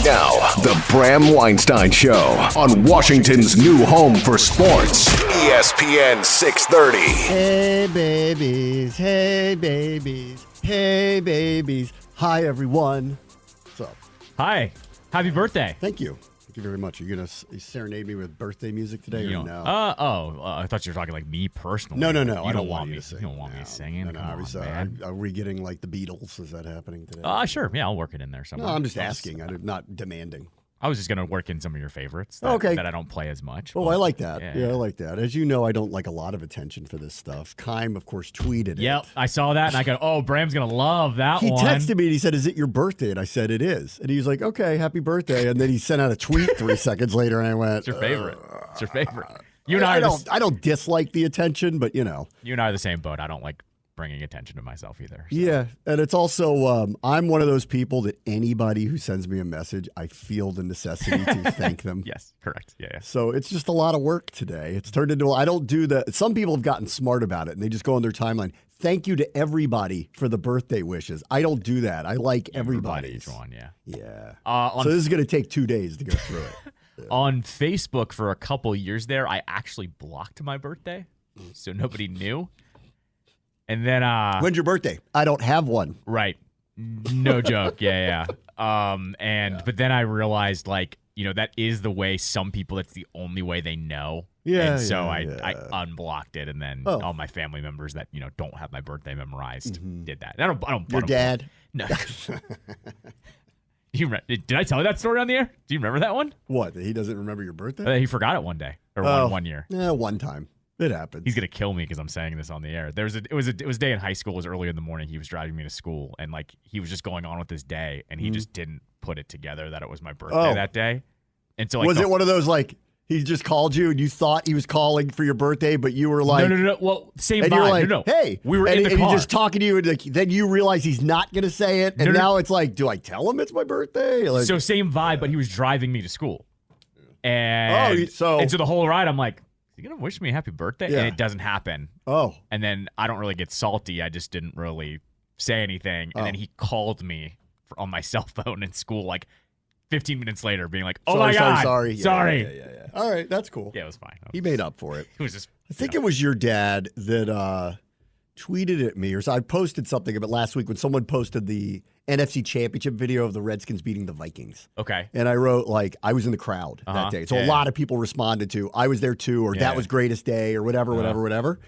Now, the Bram Weinstein Show on Washington's new home for sports, ESPN 630. Hey, babies. Hey, babies. Hey, babies. Hi, everyone. What's up? Hi. Happy birthday. Thank you. Thank you very much. Are you going to serenade me with birthday music today or no? I thought you were talking like me personally. No. You I don't want you me to sing. You don't want me singing. No, Come on, man. Are we getting like the Beatles? Is that happening today? Sure. Yeah, I'll work it in there somewhere. No, I'm just asking. I'm not demanding. I was just going to work in some of your favorites that I don't play as much. Oh, I like that. Yeah, I like that. As you know, I don't like a lot of attention for this stuff. Keim, of course, tweeted it. Yep, I saw that, and I go, oh, Bram's going to love that He one. texted me, and he said, is it your birthday? And I said, it is. And he was like, okay, happy birthday. And then he sent out a tweet 3 seconds later, and I went, It's your favorite. It's your favorite. You and I don't dislike the attention, but, you know. You and I are the same boat. I don't like bringing attention to myself either. So. Yeah, and it's also, I'm one of those people that anybody who sends me a message, I feel the necessity to thank them. Yes, correct. Yeah. So it's just a lot of work today. It's turned into, I don't do the, some people have gotten smart about it, and they just go on their timeline. Thank you to everybody for the birthday wishes. I don't do that. I like everybody's. Each one, yeah. Yeah. So this is going to take 2 days to go through it. Yeah. On Facebook for a couple years there, I actually blocked my birthday, so nobody knew. And then when's your birthday? I don't have one. Right. No joke. Yeah. But then I realized, like, you know, that is the way some people, that's the only way they know. Yeah. And so I unblocked it, and then all my family members that, you know, don't have my birthday memorized did that. I don't Your dad? No. Did I tell you that story on the air? Do you remember that one? What? He doesn't remember your birthday? He forgot it one day or one year. Yeah, one time. It happens. He's gonna kill me because I'm saying this on the air. It was a day in high school. It was early in the morning. He was driving me to school, and like he was just going on with his day, and he just didn't put it together that it was my birthday that day. And so, like, was it one of those like he just called you and you thought he was calling for your birthday, but you were like, no. Well, same and vibe. You're like, no. Hey, we were in the car. And he's just talking to you, and like, then you realize he's not gonna say it, and now it's like, do I tell him it's my birthday? Like, so same vibe, but he was driving me to school, and so the whole ride, I'm like, you gonna wish me a happy birthday? Yeah. And it doesn't happen. Oh. And then I don't really get salty. I just didn't really say anything. And then he called me on my cell phone in school like 15 minutes later being like, oh, my God. Sorry. Yeah. All right. That's cool. Yeah, it was fine. He made up for it. It was just. I think it was your dad that tweeted at me, or so I posted something about last week when someone posted the NFC Championship video of the Redskins beating the Vikings. Okay. And I wrote, like, I was in the crowd that day. So a lot of people responded to, I was there too, or that was greatest day, or whatever.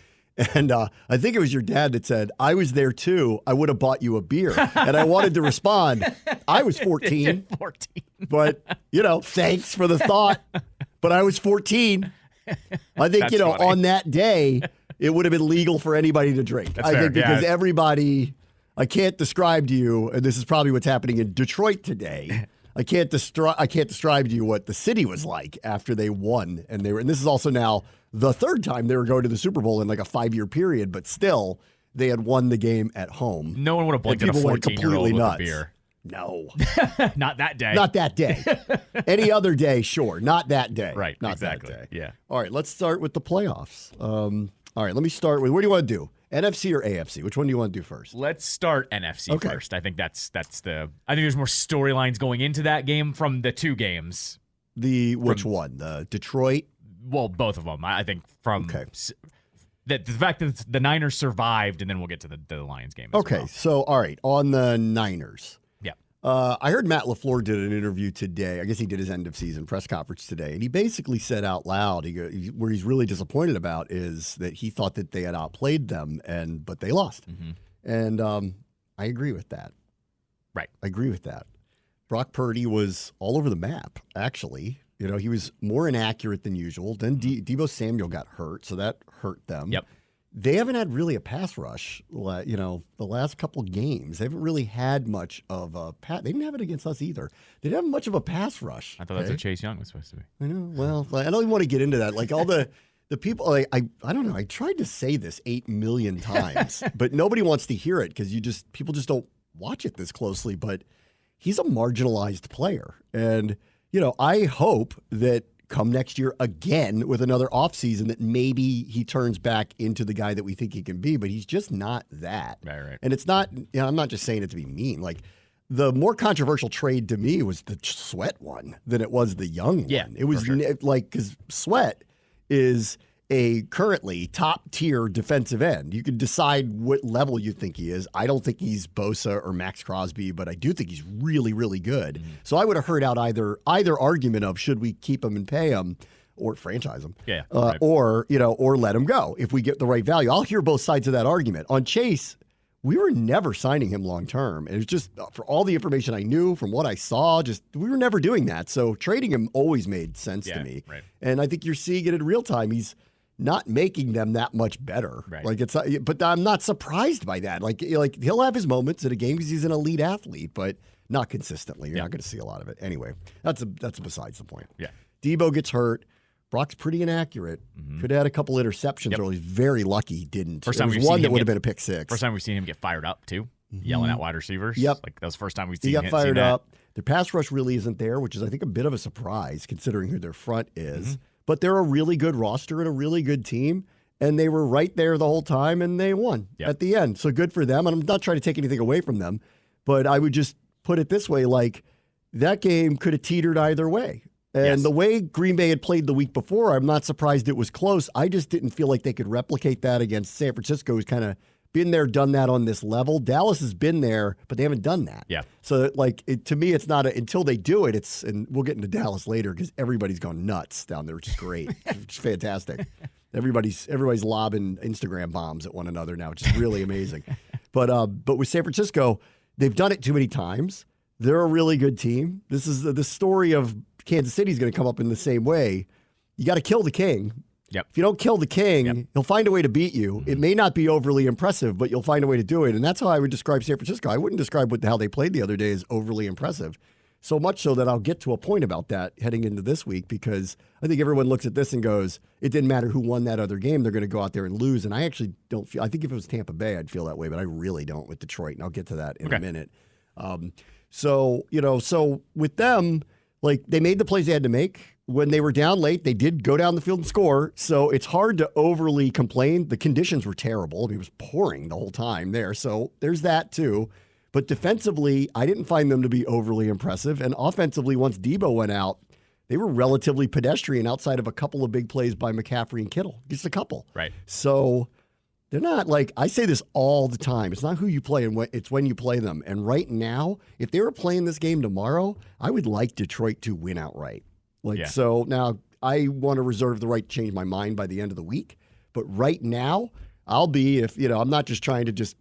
And I think it was your dad that said, I was there too. I would have bought you a beer. And I wanted to respond, I was 14. 14. But, you know, thanks for the thought. But I was 14. I think, That's funny. on that day, it would have been legal for anybody to drink. That's fair. Think because everybody, I can't describe to you, and this is probably what's happening in Detroit today. I can't describe to you what the city was like after they won, and this is also now the third time they were going to the Super Bowl in like a 5-year period, but still they had won the game at home. No one would have blinked at a 14-year-old with a beer. No. Not that day. Not that day. Any other day, sure. Not that day. Right, Not exactly. that day. Yeah. All right, let's start with the playoffs. All right, let me start with, what do you want to do? NFC or AFC? Which one do you want to do first? Let's start NFC first. I think I think there's more storylines going into that game from the two games. Which one? The Detroit? Well, both of them. I think from the fact that the Niners survived, and then we'll get to the Lions game as well. So, all right, on the Niners. Yeah. I heard Matt LaFleur did an interview today. I guess he did his end-of-season press conference today, and he basically said out loud, where he's really disappointed about is that he thought that they had outplayed them, but they lost. Mm-hmm. And I agree with that. Right. I agree with that. Brock Purdy was all over the map, actually. You know, he was more inaccurate than usual. Then Deebo Samuel got hurt, so that hurt them. Yep. They haven't had really a pass rush, the last couple games. They haven't really had much of a pass. They didn't have it against us either. They didn't have much of a pass rush. I thought that's what Chase Young was supposed to be. I know. Well, I don't even want to get into that. Like all the people, I don't know. I tried to say this 8 million times, but nobody wants to hear it because people just don't watch it this closely. But he's a marginalized player. And, I hope that come next year again with another offseason that maybe he turns back into the guy that we think he can be, but he's just not that. Right. And it's not, I'm not just saying it to be mean. Like, the more controversial trade to me was the Sweat one than it was the Young one. It was because Sweat is a currently top-tier defensive end. You can decide what level you think he is. I don't think he's Bosa or Max Crosby, but I do think he's really, really good. Mm-hmm. So I would have heard out either argument of should we keep him and pay him or franchise him, or let him go if we get the right value. I'll hear both sides of that argument. On Chase, we were never signing him long-term. It was just, for all the information I knew, from what I saw, we were never doing that. So trading him always made sense to me. Right. And I think you're seeing it in real time. He's not making them that much better. Right. But I'm not surprised by that. Like he'll have his moments in a game because he's an elite athlete, but not consistently. You're not going to see a lot of it. Anyway, that's besides the point. Yeah. Debo gets hurt. Brock's pretty inaccurate. Mm-hmm. Could have had a couple interceptions early. He's very lucky he didn't. First time there was one that would have been a pick six. First time we've seen him get fired up, too, yelling at wide receivers. Yep. Like, that was the first time we've seen him. He got fired up. Their pass rush really isn't there, which is, I think, a bit of a surprise considering who their front is. Mm-hmm. But they're a really good roster and a really good team, and they were right there the whole time, and they won at the end. So good for them. And I'm not trying to take anything away from them, but I would just put it this way, like, that game could have teetered either way. And the way Green Bay had played the week before, I'm not surprised it was close. I just didn't feel like they could replicate that against San Francisco, who's kind of been there, done that on this level. Dallas has been there, but they haven't done that. Yeah. So, to me, it's not until they do it. And we'll get into Dallas later because everybody's gone nuts down there, which is great. It's fantastic. Everybody's lobbing Instagram bombs at one another now, which is really amazing. But with San Francisco, they've done it too many times. They're a really good team. This is the story of Kansas City is going to come up in the same way. You got to kill the king. Yep. If you don't kill the king, he'll find a way to beat you. Mm-hmm. It may not be overly impressive, but you'll find a way to do it. And that's how I would describe San Francisco. I wouldn't describe how they played the other day as overly impressive. So much so that I'll get to a point about that heading into this week because I think everyone looks at this and goes, it didn't matter who won that other game. They're going to go out there and lose. And I actually don't feel – I think if it was Tampa Bay, I'd feel that way, but I really don't with Detroit. And I'll get to that in a minute. So with them – like, they made the plays they had to make. When they were down late, they did go down the field and score. So it's hard to overly complain. The conditions were terrible. I mean, it was pouring the whole time there. So there's that, too. But defensively, I didn't find them to be overly impressive. And offensively, once Debo went out, they were relatively pedestrian outside of a couple of big plays by McCaffrey and Kittle. Just a couple. Right. So they're not like, I say this all the time. It's not who you play, it's when you play them. And right now, if they were playing this game tomorrow, I would like Detroit to win outright. So now I want to reserve the right to change my mind by the end of the week. But right now, I'm not just trying to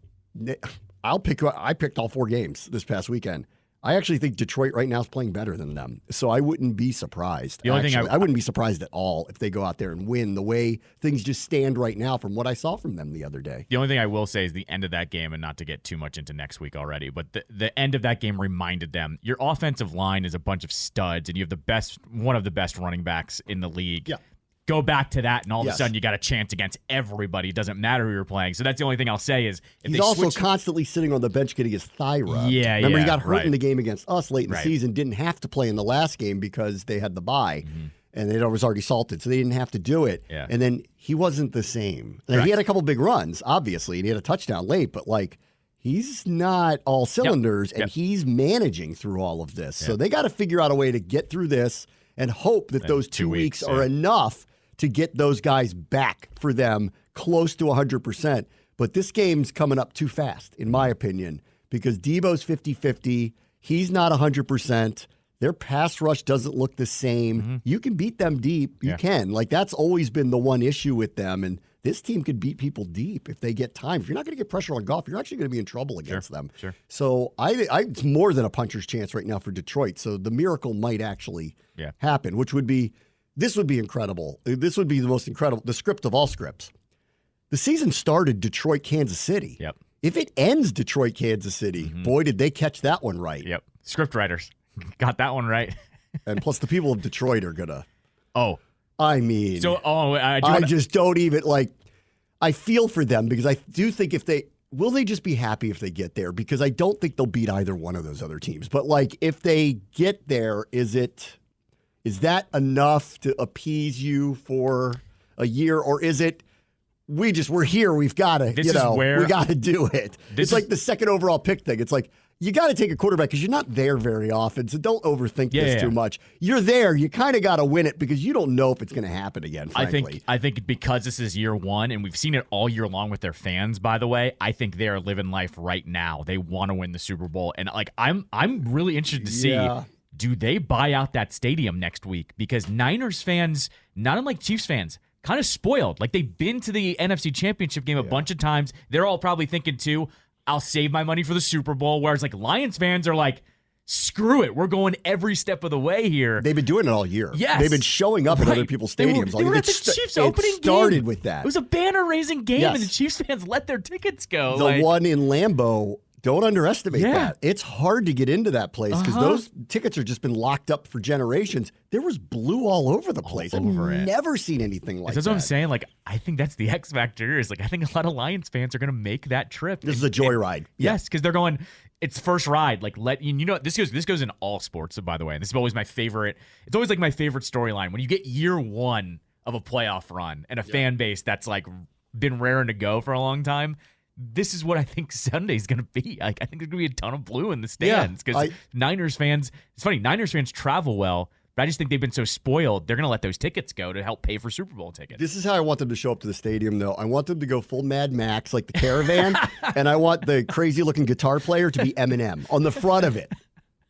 I picked all four games this past weekend. I actually think Detroit right now is playing better than them. So I wouldn't be surprised. I wouldn't be surprised at all if they go out there and win the way things just stand right now from what I saw from them the other day. The only thing I will say is the end of that game, and not to get too much into next week already, but the end of that game reminded them your offensive line is a bunch of studs, and you have one of the best running backs in the league. Yeah. Go back to that, and all of a sudden you got a chance against everybody. It doesn't matter who you're playing. So that's the only thing I'll say is he's also constantly sitting on the bench getting his thigh rubbed. Remember, he got hurt in the game against us late in the season, didn't have to play in the last game because they had the bye, and it was already salted, so they didn't have to do it. Yeah. And then he wasn't the same. Now, he had a couple big runs, obviously, and he had a touchdown late, but he's not all cylinders, and he's managing through all of this. Yep. So they got to figure out a way to get through this and hope that those 2 weeks are enough to get those guys back for them close to 100%. But this game's coming up too fast, in my opinion, because Debo's 50-50. He's not 100%. Their pass rush doesn't look the same. Mm-hmm. You can beat them deep. You can. That's always been the one issue with them. And this team could beat people deep if they get time. If you're not going to get pressure on Goff, you're actually going to be in trouble against them. Sure. So it's more than a puncher's chance right now for Detroit. So the miracle might actually happen, which would be – this would be incredible. This would be the most incredible, the script of all scripts. The season started Detroit, Kansas City. Yep. If it ends Detroit, Kansas City, boy, did they catch that one right. Yep. Script writers got that one right. And plus the people of Detroit are going to. Oh. I mean. So, just don't even, I feel for them because I do think will they just be happy if they get there? Because I don't think they'll beat either one of those other teams. But, if they get there, is that enough to appease you for a year, or is it we're here, we've got to, we got to do it? It's like the second overall pick thing. It's like you got to take a quarterback because you're not there very often, so don't overthink this too much. You're there, you kind of got to win it because you don't know if it's going to happen again, frankly. I think because this is year one, and we've seen it all year long with their fans, by the way, I think they are living life right now. They want to win the Super Bowl, and like I'm really interested to see, do they buy out that stadium next week? Because Niners fans, not unlike Chiefs fans, kind of spoiled. Like, they've been to the NFC Championship game a bunch of times. They're all probably thinking, too, I'll save my money for the Super Bowl. Whereas, like, Lions fans are like, screw it. We're going every step of the way here. They've been doing it all year. Yes. They've been showing up at other people's stadiums. They were at the Chiefs opening game. It started with that. It was a banner-raising game, and the Chiefs fans let their tickets go. The one in Lambeau, don't underestimate that. It's hard to get into that place because those tickets have just been locked up for generations. There was blue all over the place. I've never seen anything like that. That's what I'm saying. Like, I think that's the X factor. Is like, I think a lot of Lions fans are going to make that trip. This is a joyride. Yes, because they're going. It's first ride. Like, this goes in all sports. By the way, and this is always my favorite. It's always like my favorite storyline when you get year one of a playoff run and a fan base that's like been raring to go for a long time. This is what I think Sunday's going to be. Like, I think there's going to be a ton of blue in the stands because Niners fans, it's funny, Niners fans travel well, but I just think they've been so spoiled, they're going to let those tickets go to help pay for Super Bowl tickets. This is how I want them to show up to the stadium, though. I want them to go full Mad Max, like the Caravan, and I want the crazy-looking guitar player to be Eminem on the front of it.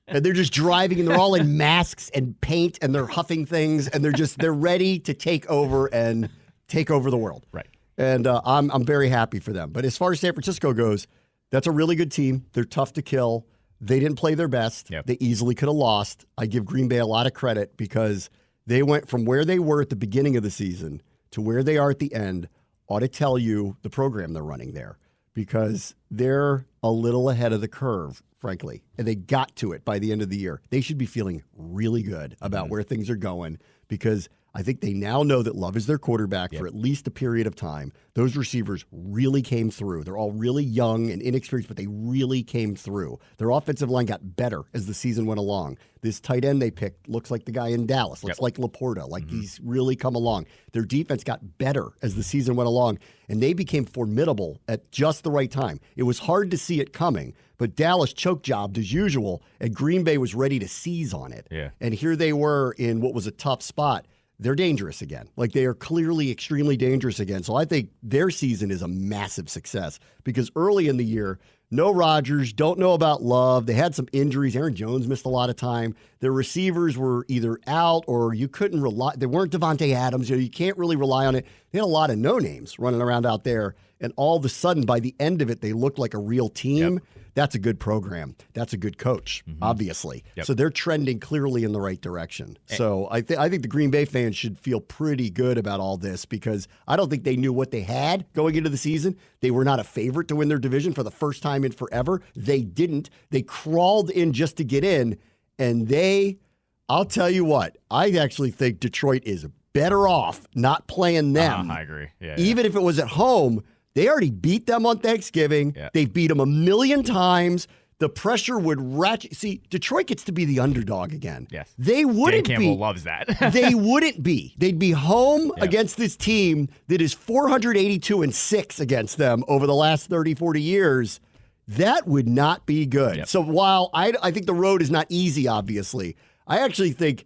And they're just driving, and they're all in masks and paint, and they're huffing things, and they're ready to take over the world. Right. And I'm very happy for them. But as far as San Francisco goes, that's a really good team. They're tough to kill. They didn't play their best. Yep. They easily could have lost. I give Green Bay a lot of credit because they went from where they were at the beginning of the season to where they are at the end. Ought to tell you the program they're running there because they're a little ahead of the curve, frankly. And they got to it by the end of the year. They should be feeling really good about where things are going because I think they now know that Love is their quarterback for at least a period of time. Those receivers really came through. They're all really young and inexperienced, but they really came through. Their offensive line got better as the season went along. This tight end they picked looks like the guy in Dallas, looks like Laporta, like he's really come along. Their defense got better as the season went along, and they became formidable at just the right time. It was hard to see it coming, but Dallas choke jobbed as usual, and Green Bay was ready to seize on it. Yeah. And here they were in what was a tough spot. They're dangerous again. Like, they are clearly extremely dangerous again. So I think their season is a massive success because early in the year, no Rodgers, don't know about Love. They had some injuries. Aaron Jones missed a lot of time. Their receivers were either out or you couldn't rely. They weren't Devontae Adams. You can't really rely on it. They had a lot of no-names running around out there. And all of a sudden, by the end of it, they looked like a real team. Yep. That's a good program. That's a good coach, obviously. Yep. So they're trending clearly in the right direction. So I think the Green Bay fans should feel pretty good about all this because I don't think they knew what they had going into the season. They were not a favorite to win their division for the first time in forever. They didn't. They crawled in just to get in. And I'll tell you what, I actually think Detroit is better off not playing them. I agree. Even if it was at home. They already beat them on Thanksgiving. Yeah. They've beat them 1,000,000 times. The pressure would ratchet. See, Detroit gets to be the underdog again. Yes. They wouldn't Dan Campbell loves that. They wouldn't be. They'd be home against this team that is 482-6 against them over the last 30, 40 years. That would not be good. Yep. So while I think the road is not easy, obviously, I actually think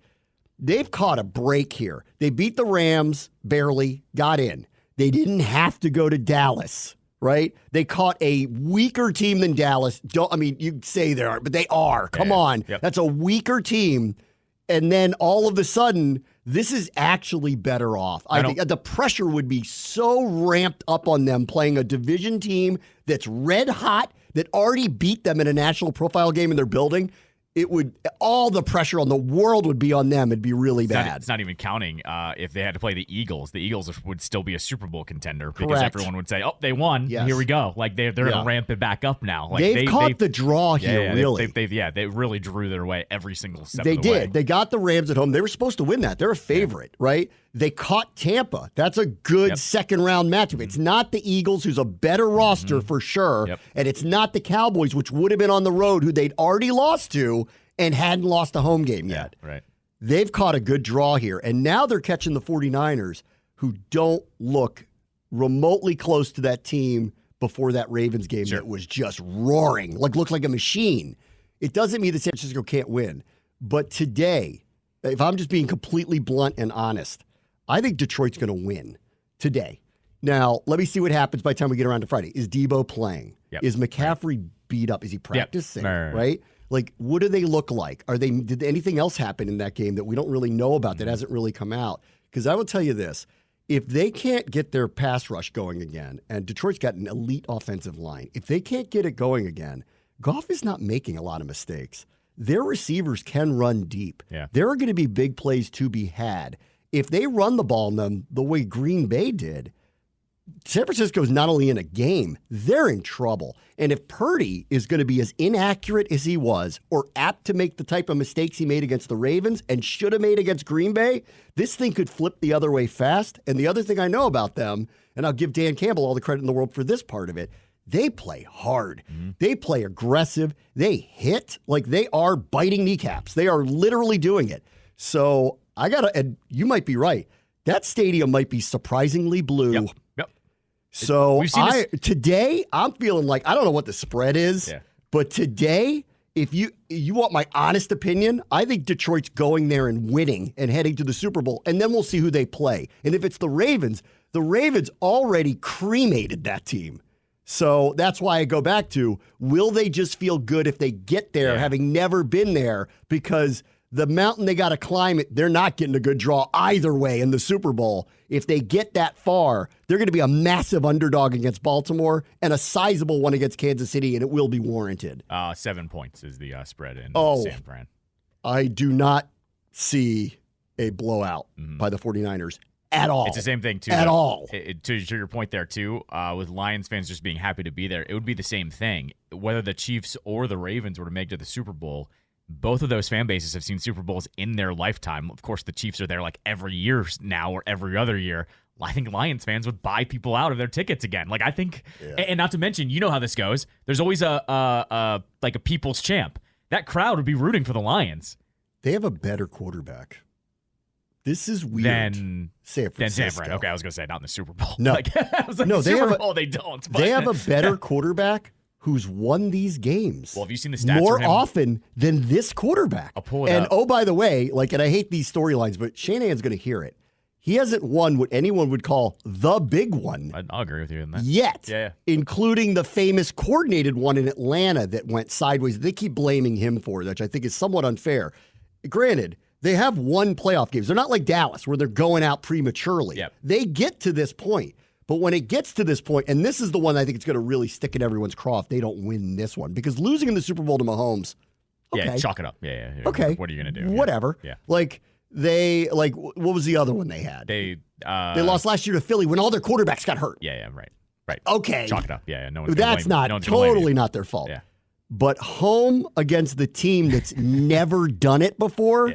they've caught a break here. They beat the Rams, barely, got in. They didn't have to go to Dallas, right? They caught a weaker team than Dallas. You say they aren't, but they are. Come on. Yep. That's a weaker team. And then all of a sudden, this is actually better off. I think the pressure would be so ramped up on them playing a division team that's red hot, that already beat them in a national profile game in their building. All the pressure on the world would be on them. It'd be really bad. It's not even counting if they had to play the Eagles. The Eagles would still be a Super Bowl contender because everyone would say, "Oh, they won. Yes. Here we go." Like they're going to ramp it back up now. Like they've caught the draw here. Really, they really drew their way every single step. They of the way. did. They got the Rams at home. They were supposed to win that. They're a favorite, right? They caught Tampa. That's a good second round matchup. It's not the Eagles, who's a better roster for sure, and it's not the Cowboys, which would have been on the road, who they'd already lost to and hadn't lost a home game yet. Yeah, right. They've caught a good draw here, and now they're catching the 49ers, who don't look remotely close to that team before that Ravens game that was just roaring, looked like a machine. It doesn't mean that San Francisco can't win. But today, if I'm just being completely blunt and honest, I think Detroit's going to win today. Now, let me see what happens by the time we get around to Friday. Is Debo playing? Yep. Is McCaffrey beat up? Is he practicing? Yep. Right? Like, what do they look like? Did anything else happen in that game that we don't really know about that hasn't really come out? Because I will tell you this. If they can't get their pass rush going again, and Detroit's got an elite offensive line, if they can't get it going again, Goff is not making a lot of mistakes. Their receivers can run deep. Yeah. There are going to be big plays to be had. If they run the ball on them the way Green Bay did, San Francisco is not only in a game, they're in trouble. And if Purdy is going to be as inaccurate as he was or apt to make the type of mistakes he made against the Ravens and should have made against Green Bay, this thing could flip the other way fast. And the other thing I know about them, and I'll give Dan Campbell all the credit in the world for this part of it, they play hard. Mm-hmm. They play aggressive. They hit like they are biting kneecaps. They are literally doing it. So and you might be right. That stadium might be surprisingly blue. Yep. So today, I'm feeling like, I don't know what the spread is, but today, if you want my honest opinion, I think Detroit's going there and winning and heading to the Super Bowl, and then we'll see who they play. And if it's the Ravens already cremated that team. So that's why I go back to, will they just feel good if they get there, having never been there? Because the mountain they got to climb it, they're not getting a good draw either way in the Super Bowl. If they get that far, they're going to be a massive underdog against Baltimore and a sizable one against Kansas City, and it will be warranted. 7 points is the spread in San Fran. I do not see a blowout by the 49ers at all. It's the same thing, too. All. To your point there, too, with Lions fans just being happy to be there, it would be the same thing. Whether the Chiefs or the Ravens were to make it to the Super Bowl, both of those fan bases have seen Super Bowls in their lifetime. Of course, the Chiefs are there like every year now or every other year. I think Lions fans would buy people out of their tickets again. Like, I think, and not to mention, you know how this goes. There's always a people's champ. That crowd would be rooting for the Lions. They have a better quarterback. This is weird. Than San Francisco. San Fran. Okay, I was going to say not in the Super Bowl. No, I was like, no, Super Bowl they don't. But. They have a better quarterback who's won these games. Well, have you seen the stats more for him? Often than this quarterback? I'll pull it and up. Oh, by the way, and I hate these storylines, but Shanahan's going to hear it. He hasn't won what anyone would call the big one. I'll agree with you on that. Yet, Yeah. including the famous coordinated one in Atlanta that went sideways. They keep blaming him for it, which I think is somewhat unfair. Granted, they have won playoff games. They're not like Dallas, where they're going out prematurely. Yep. They get to this point. But when it gets to this point, and this is the one I think it's going to really stick in everyone's craw if they don't win this one, because losing in the Super Bowl to Mahomes, okay. Yeah, chalk it up. Yeah. Okay. What are you going to do? Whatever. Yeah. What was the other one they had? They lost last year to Philly when all their quarterbacks got hurt. Yeah, right. Okay. Chalk it up. Yeah. No one's That's totally not their fault. Yeah. But home against the team that's never done it before,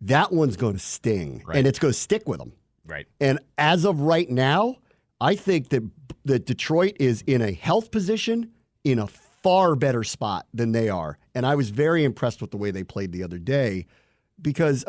that one's going to sting. Right. And it's going to stick with them. Right. And as of right now, I think that Detroit is in a health position in a far better spot than they are. And I was very impressed with the way they played the other day because,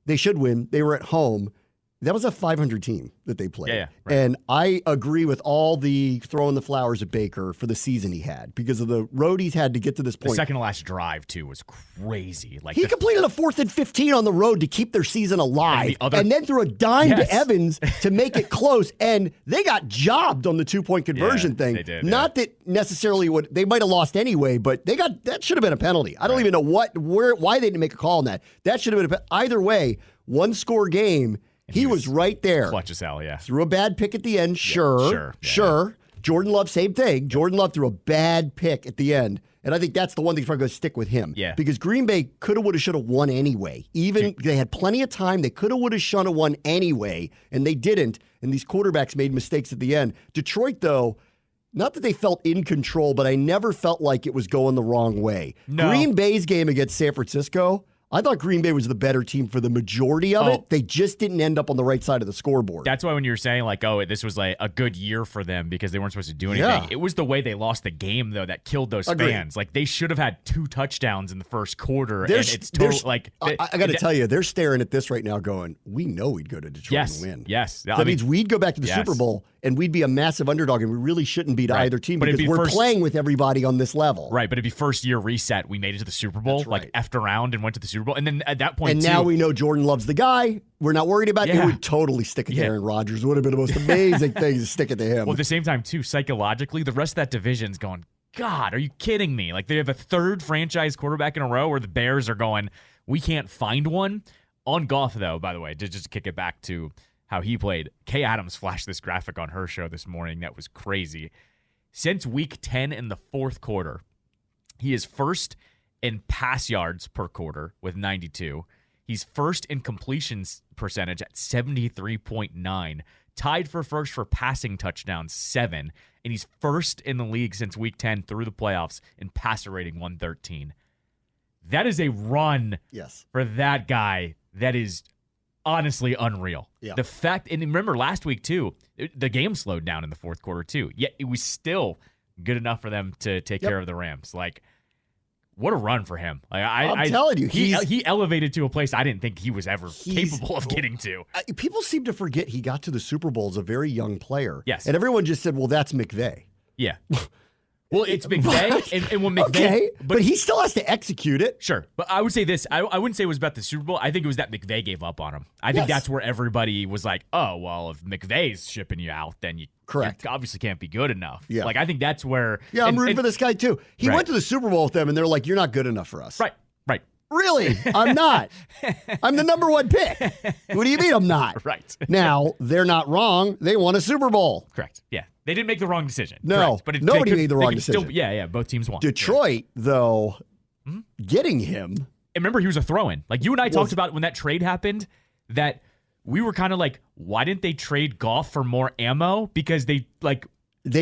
they should win. They were at home. That was a 500 team that they played. Yeah, right. And I agree with all the throwing the flowers at Baker for the season he had because of the road he's had to get to this point. The second to last drive, too, was crazy. He completed a 4th and 15 on the road to keep their season alive and then threw a dime to Evans to make it close. And they got jobbed on the 2-point conversion thing. They did, Not that necessarily they might have lost anyway, but that should have been a penalty. I don't even know why they didn't make a call on that. That should have been either way, 1-score game. He was right there. Clutch as hell, yeah. Threw a bad pick at the end, sure. Jordan Love, same thing. Jordan Love threw a bad pick at the end. And I think that's the one thing's probably going to stick with him. Yeah. Because Green Bay coulda, woulda, shoulda won anyway. They had plenty of time. They coulda, woulda, shoulda won anyway. And they didn't. And these quarterbacks made mistakes at the end. Detroit, though, not that they felt in control, but I never felt like it was going the wrong way. No. Green Bay's game against San Francisco, I thought Green Bay was the better team for the majority of it. They just didn't end up on the right side of the scoreboard. That's why when you were saying, like, oh, this was like a good year for them because they weren't supposed to do anything, it was the way they lost the game, though, that killed those fans. Like, they should have had 2 touchdowns in the first quarter, and it's total, like... I got to tell you, they're staring at this right now going, we know we'd go to Detroit and win. Yes. That means we'd go back to the Super Bowl, and we'd be a massive underdog, and we really shouldn't beat either team because we're playing with everybody on this level. Right, but it'd be first-year reset. We made it to the Super Bowl, like, effed around and went to the Super Bowl, and then at that point, now we know Jordan loves the guy. We're not worried about it. It would totally stick it to Aaron Rodgers. It would have been the most amazing thing to stick it to him. Well, at the same time, too, psychologically, the rest of that division's going, God, are you kidding me? Like, they have a 3rd franchise quarterback in a row where the Bears are going, we can't find one. On Goff, though, by the way, just to kick it back to how he played, Kay Adams flashed this graphic on her show this morning that was crazy. Since week 10 in the 4th quarter, he is first in pass yards per quarter with 92. He's first in completions percentage at 73.9. Tied for first for passing touchdowns, 7. And he's first in the league since week 10 through the playoffs in passer rating 113. That is a run for that guy that is honestly unreal. Yeah. The fact, and remember last week too, the game slowed down in the 4th quarter too, yet it was still good enough for them to take care of the Rams. Like, what a run for him. Like, I'm telling you, he elevated to a place I didn't think he was ever capable of getting to. People seem to forget he got to the Super Bowl as a very young player. Yes. And everyone just said, well, that's McVay. Yeah. Well, it's McVay, and when McVay... but he still has to execute it. Sure. But I would say this. I wouldn't say it was about the Super Bowl. I think it was that McVay gave up on him. I think that's where everybody was like, oh, well, if McVay's shipping you out, then you obviously can't be good enough. Yeah. Like, I think that's where... Yeah, I'm rooting for this guy, too. He went to the Super Bowl with them, and they're like, you're not good enough for us. Right. Really? I'm not. I'm the number 1 pick. What do you mean I'm not? Right. Now, they're not wrong. They won a Super Bowl. Correct. Yeah. They didn't make the wrong decision. No. Correct. But nobody made the wrong decision. Still, both teams won. Detroit, though, getting him. And remember, he was a throw-in. Like, you and I talked about when that trade happened, that we were kind of like, why didn't they trade Goff for more ammo? Because they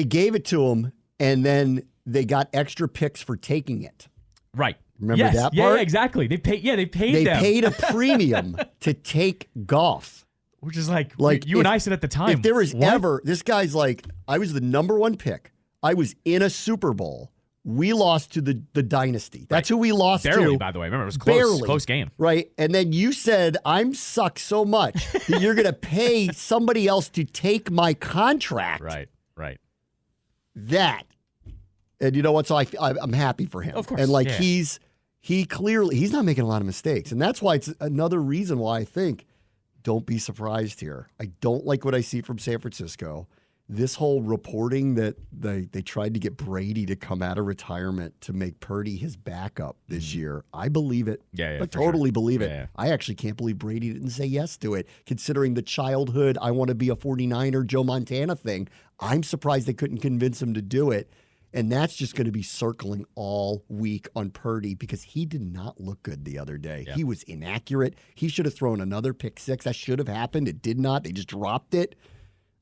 gave it to him, and then they got extra picks for taking it. Right. Remember that part? Yeah, exactly. They paid them. They paid a premium to take Goff. Which is like you and I said at the time. If there was ever, this guy's like, I was the number 1 pick. I was in a Super Bowl. We lost to the dynasty. That's who we lost barely, to. By the way. Remember, it was close. Close game. Right. And then you said, I'm suck so much that you're going to pay somebody else to take my contract. Right. That. And you know what? So I'm happy for him. Of course. And he's not making a lot of mistakes. And that's why it's another reason why I think, don't be surprised here. I don't like what I see from San Francisco. This whole reporting that they tried to get Brady to come out of retirement to make Purdy his backup this year, I believe it. I totally believe it. Yeah. I actually can't believe Brady didn't say yes to it, considering the childhood, I want to be a 49er Joe Montana thing. I'm surprised they couldn't convince him to do it. And that's just going to be circling all week on Purdy because he did not look good the other day. Yeah. He was inaccurate. He should have thrown another pick 6. That should have happened. It did not. They just dropped it.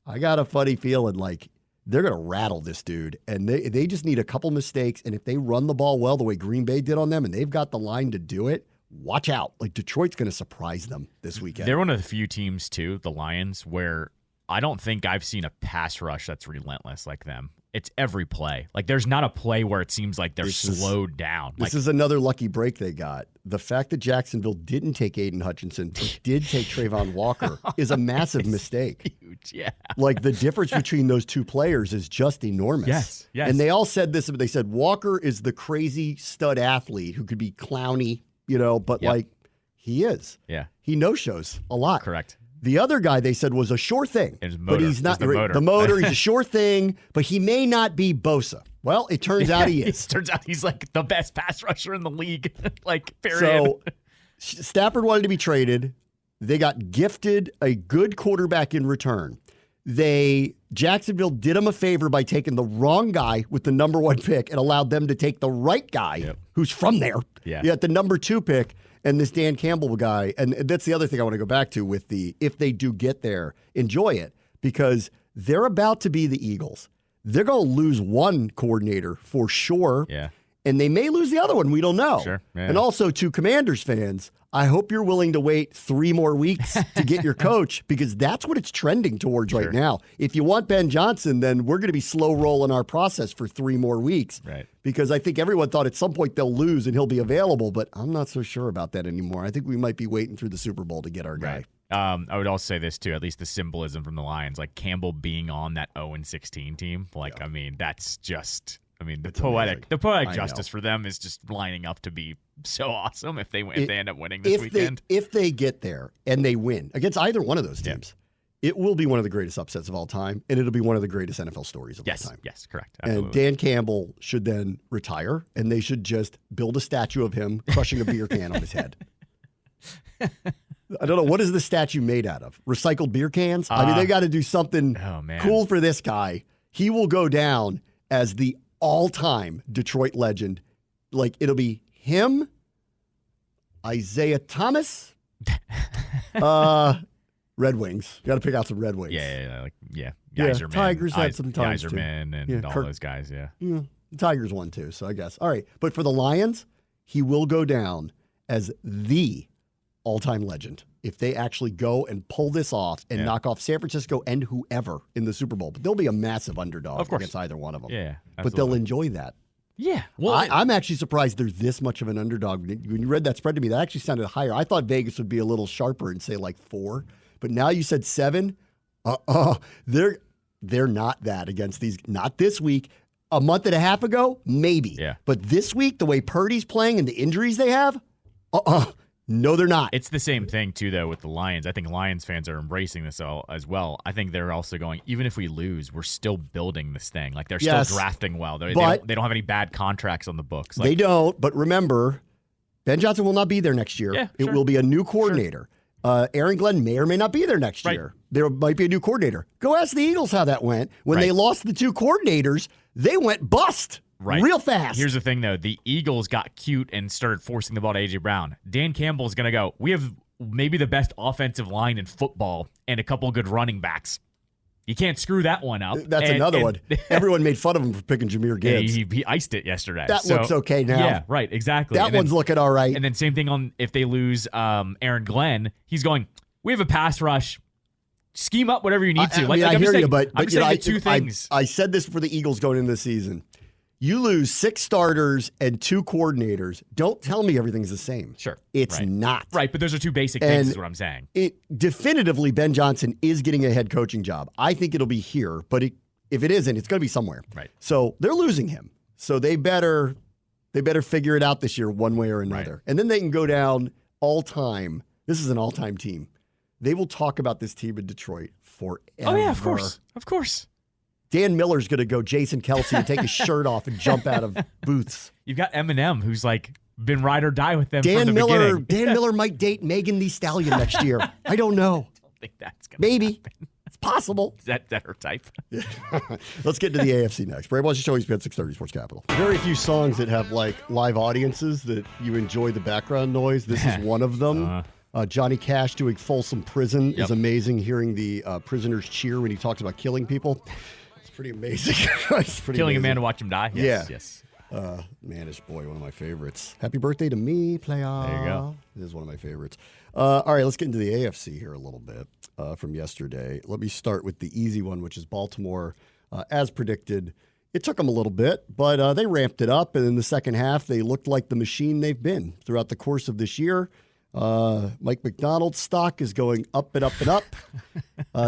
I got a funny feeling like they're going to rattle this dude. And they just need a couple mistakes. And if they run the ball well the way Green Bay did on them and they've got the line to do it, watch out. Like, Detroit's going to surprise them this weekend. They're one of the few teams, too, the Lions, where I don't think I've seen a pass rush that's relentless like them. It's every play. Like, there's not a play where it seems like they're slowed down. This is another lucky break they got. The fact that Jacksonville didn't take Aiden Hutchinson, but did take Trayvon Walker is a massive mistake. Huge, yeah. Like, the difference between those two players is just enormous. Yes. And they all said this, but they said Walker is the crazy stud athlete who could be clowny, but he is. Yeah. He no-shows a lot. Correct. The other guy they said was a sure thing, but he's not. The motor, he's a sure thing, but he may not be Bosa. Well, it turns out he is. Turns out he's like the best pass rusher in the league. Period. So Stafford wanted to be traded. They got gifted a good quarterback in return. Jacksonville did him a favor by taking the wrong guy with the number 1 pick and allowed them to take the right guy who's from there. Yeah. You got the number 2 pick. And this Dan Campbell guy, and that's the other thing I want to go back to with if they do get there, enjoy it, because they're about to be the Eagles. They're going to lose one coordinator for sure. Yeah. and they may lose the other one. We don't know. Sure. Yeah. And also to Commanders fans, I hope you're willing to wait 3 more weeks to get your coach, because that's what it's trending towards right now. If you want Ben Johnson, then we're going to be slow rolling our process for 3 more weeks. Right. Because I think everyone thought at some point they'll lose and he'll be available, but I'm not so sure about that anymore. I think we might be waiting through the Super Bowl to get our guy. I would also say this too, at least the symbolism from the Lions, like Campbell being on that 0-16 team. Like, I mean, that's just, I mean, the poetic justice for them is just lining up to be so awesome if they end up winning this weekend. If they get there and they win against either one of those teams, it will be one of the greatest upsets of all time, and it'll be one of the greatest NFL stories of all time. Yes, correct. Absolutely. And Dan Campbell should then retire, and they should just build a statue of him crushing a beer can on his head. I don't know. What is the statue made out of? Recycled beer cans? I mean, they got to do something cool for this guy. He will go down as the all-time Detroit legend. Like, it'll be him, Isaiah Thomas, Red Wings. Got to pick out some Red Wings. Geyserman. Tigers had some times Geyserman and all those guys, the Tigers won too, so I guess. All right. But for the Lions, he will go down as the all-time legend if they actually go and pull this off and knock off San Francisco and whoever in the Super Bowl. But they'll be a massive underdog against either one of them. Yeah, absolutely. But they'll enjoy that. Yeah. Well, I'm actually surprised there's this much of an underdog. When you read that spread to me, that actually sounded higher. I thought Vegas would be a little sharper and say like 4. But now you said 7. They're not that against these. Not this week. A month and a half ago, maybe. Yeah. But this week, the way Purdy's playing and the injuries they have, no, they're not. It's the same thing, too, though, with the Lions. I think Lions fans are embracing this all as well. I think they're also going, even if we lose, we're still building this thing. Like, they're still drafting well. They don't have any bad contracts on the books. Like, they don't, but remember, Ben Johnson will not be there next year. It will be a new coordinator. Aaron Glenn may or may not be there next year. There might be a new coordinator. Go ask the Eagles how that went. When they lost the 2 coordinators, they went bust. Real fast. Here's the thing, though. The Eagles got cute and started forcing the ball to A.J. Brown. Dan Campbell's going to go, we have maybe the best offensive line in football and a couple good running backs. You can't screw that one up. That's another one. Everyone made fun of him for picking Jahmyr Gibbs. He iced it yesterday. That looks okay now. Yeah, right, exactly. That one's looking all right. And then same thing on if they lose Aaron Glenn. He's going, we have a pass rush. Scheme up whatever you need to. I hear you, but I'm saying two things. I said this for the Eagles going into the season. You lose 6 starters and 2 coordinators. Don't tell me everything's the same. Sure. It's not. Right, but those are 2 basic things is what I'm saying. Definitively, Ben Johnson is getting a head coaching job. I think it'll be here, but if it isn't, it's going to be somewhere. Right. So they're losing him. So they better figure it out this year one way or another. Right. And then they can go down all-time. This is an all-time team. They will talk about this team in Detroit forever. Oh, yeah, of course. Of course. Dan Miller's going to go Jason Kelsey and take his shirt off and jump out of booths. You've got Eminem, who's like been ride or die with them from the beginning. Dan Miller might date Megan Thee Stallion next year. I don't know. I don't think that's going to happen. It's possible. Is that her type? Let's get to the AFC next. Brad, why don't you show ESPN 630 Sports Capital? Very few songs that have like live audiences that you enjoy the background noise. This is one of them. Johnny Cash doing Folsom Prison is amazing. Hearing the prisoners cheer when he talks about killing people. Pretty amazing. Killing a man to watch him die? Yes. Manish Boy, one of my favorites. Happy birthday to me, playoff. There you go. It is one of my favorites. All right, let's get into the AFC here a little bit from yesterday. Let me start with the easy one, which is Baltimore. As predicted, it took them a little bit, but they ramped it up. And in the second half, they looked like the machine they've been throughout the course of this year. Mike McDonald's stock is going up and up and up.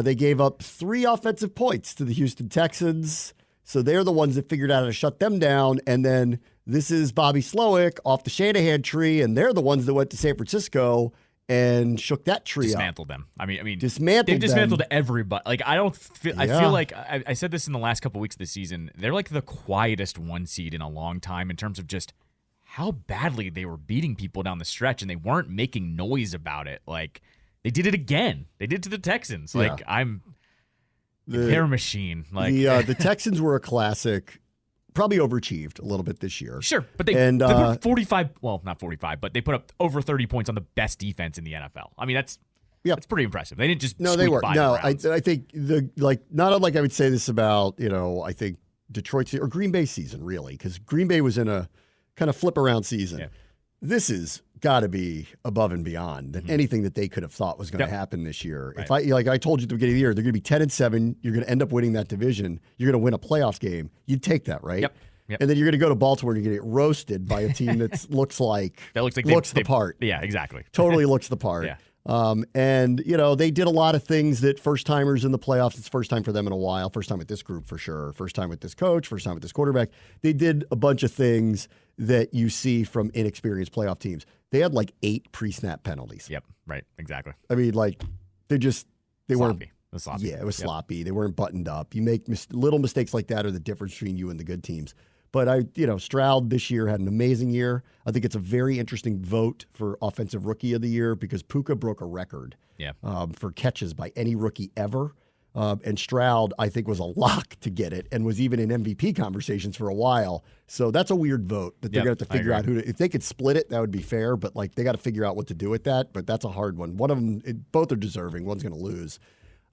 They gave up 3 offensive points to the Houston Texans. So they're the ones that figured out how to shut them down. And then this is Bobby Slowick off the Shanahan tree, and they're the ones that went to San Francisco and shook that tree dismantled them. I mean, they've dismantled everybody. Like I feel like I said this in the last couple of weeks of the season. They're like the quietest 1 seed in a long time in terms of just how badly they were beating people down the stretch, and they weren't making noise about it. Like, they did it again. They did it to the Texans. Like, they're a machine. Like the Texans were a classic, probably overachieved a little bit this year. Sure, but they put 45, well, not 45, but they put up over 30 points on the best defense in the NFL. I mean, that's pretty impressive. They didn't just they were. By no, I think not unlike I would say this about, I think Detroit's or Green Bay season, really, because Green Bay was in a kind of flip around season. Yeah. This is got to be above and beyond than anything that they could have thought was going to happen this year. Right. If I told you at the beginning of the year, they're going to be 10-7, you're going to end up winning that division, you're going to win a playoff game, you'd take that, right? Yep. And then you're going to go to Baltimore and you're going to get roasted by a team that looks the part. Yeah, exactly. Totally looks the part. Yeah. And, they did a lot of things that first-timers in the playoffs, it's first time for them in a while, first time with this group for sure, first time with this coach, first time with this quarterback. They did a bunch of things that you see from inexperienced playoff teams. They had 8 pre-snap penalties. Yep, right, exactly. I mean, they weren't. It was sloppy. Yeah, it was sloppy. They weren't buttoned up. You make little mistakes like that are the difference between you and the good teams. But Stroud this year had an amazing year. I think it's a very interesting vote for Offensive Rookie of the Year because Puka broke a record for catches by any rookie ever. And Stroud, I think, was a lock to get it and was even in MVP conversations for a while. So that's a weird vote that they're going to have to figure out if they could split it, that would be fair. But they got to figure out what to do with that. But that's a hard one. One of them, both are deserving. One's going to lose.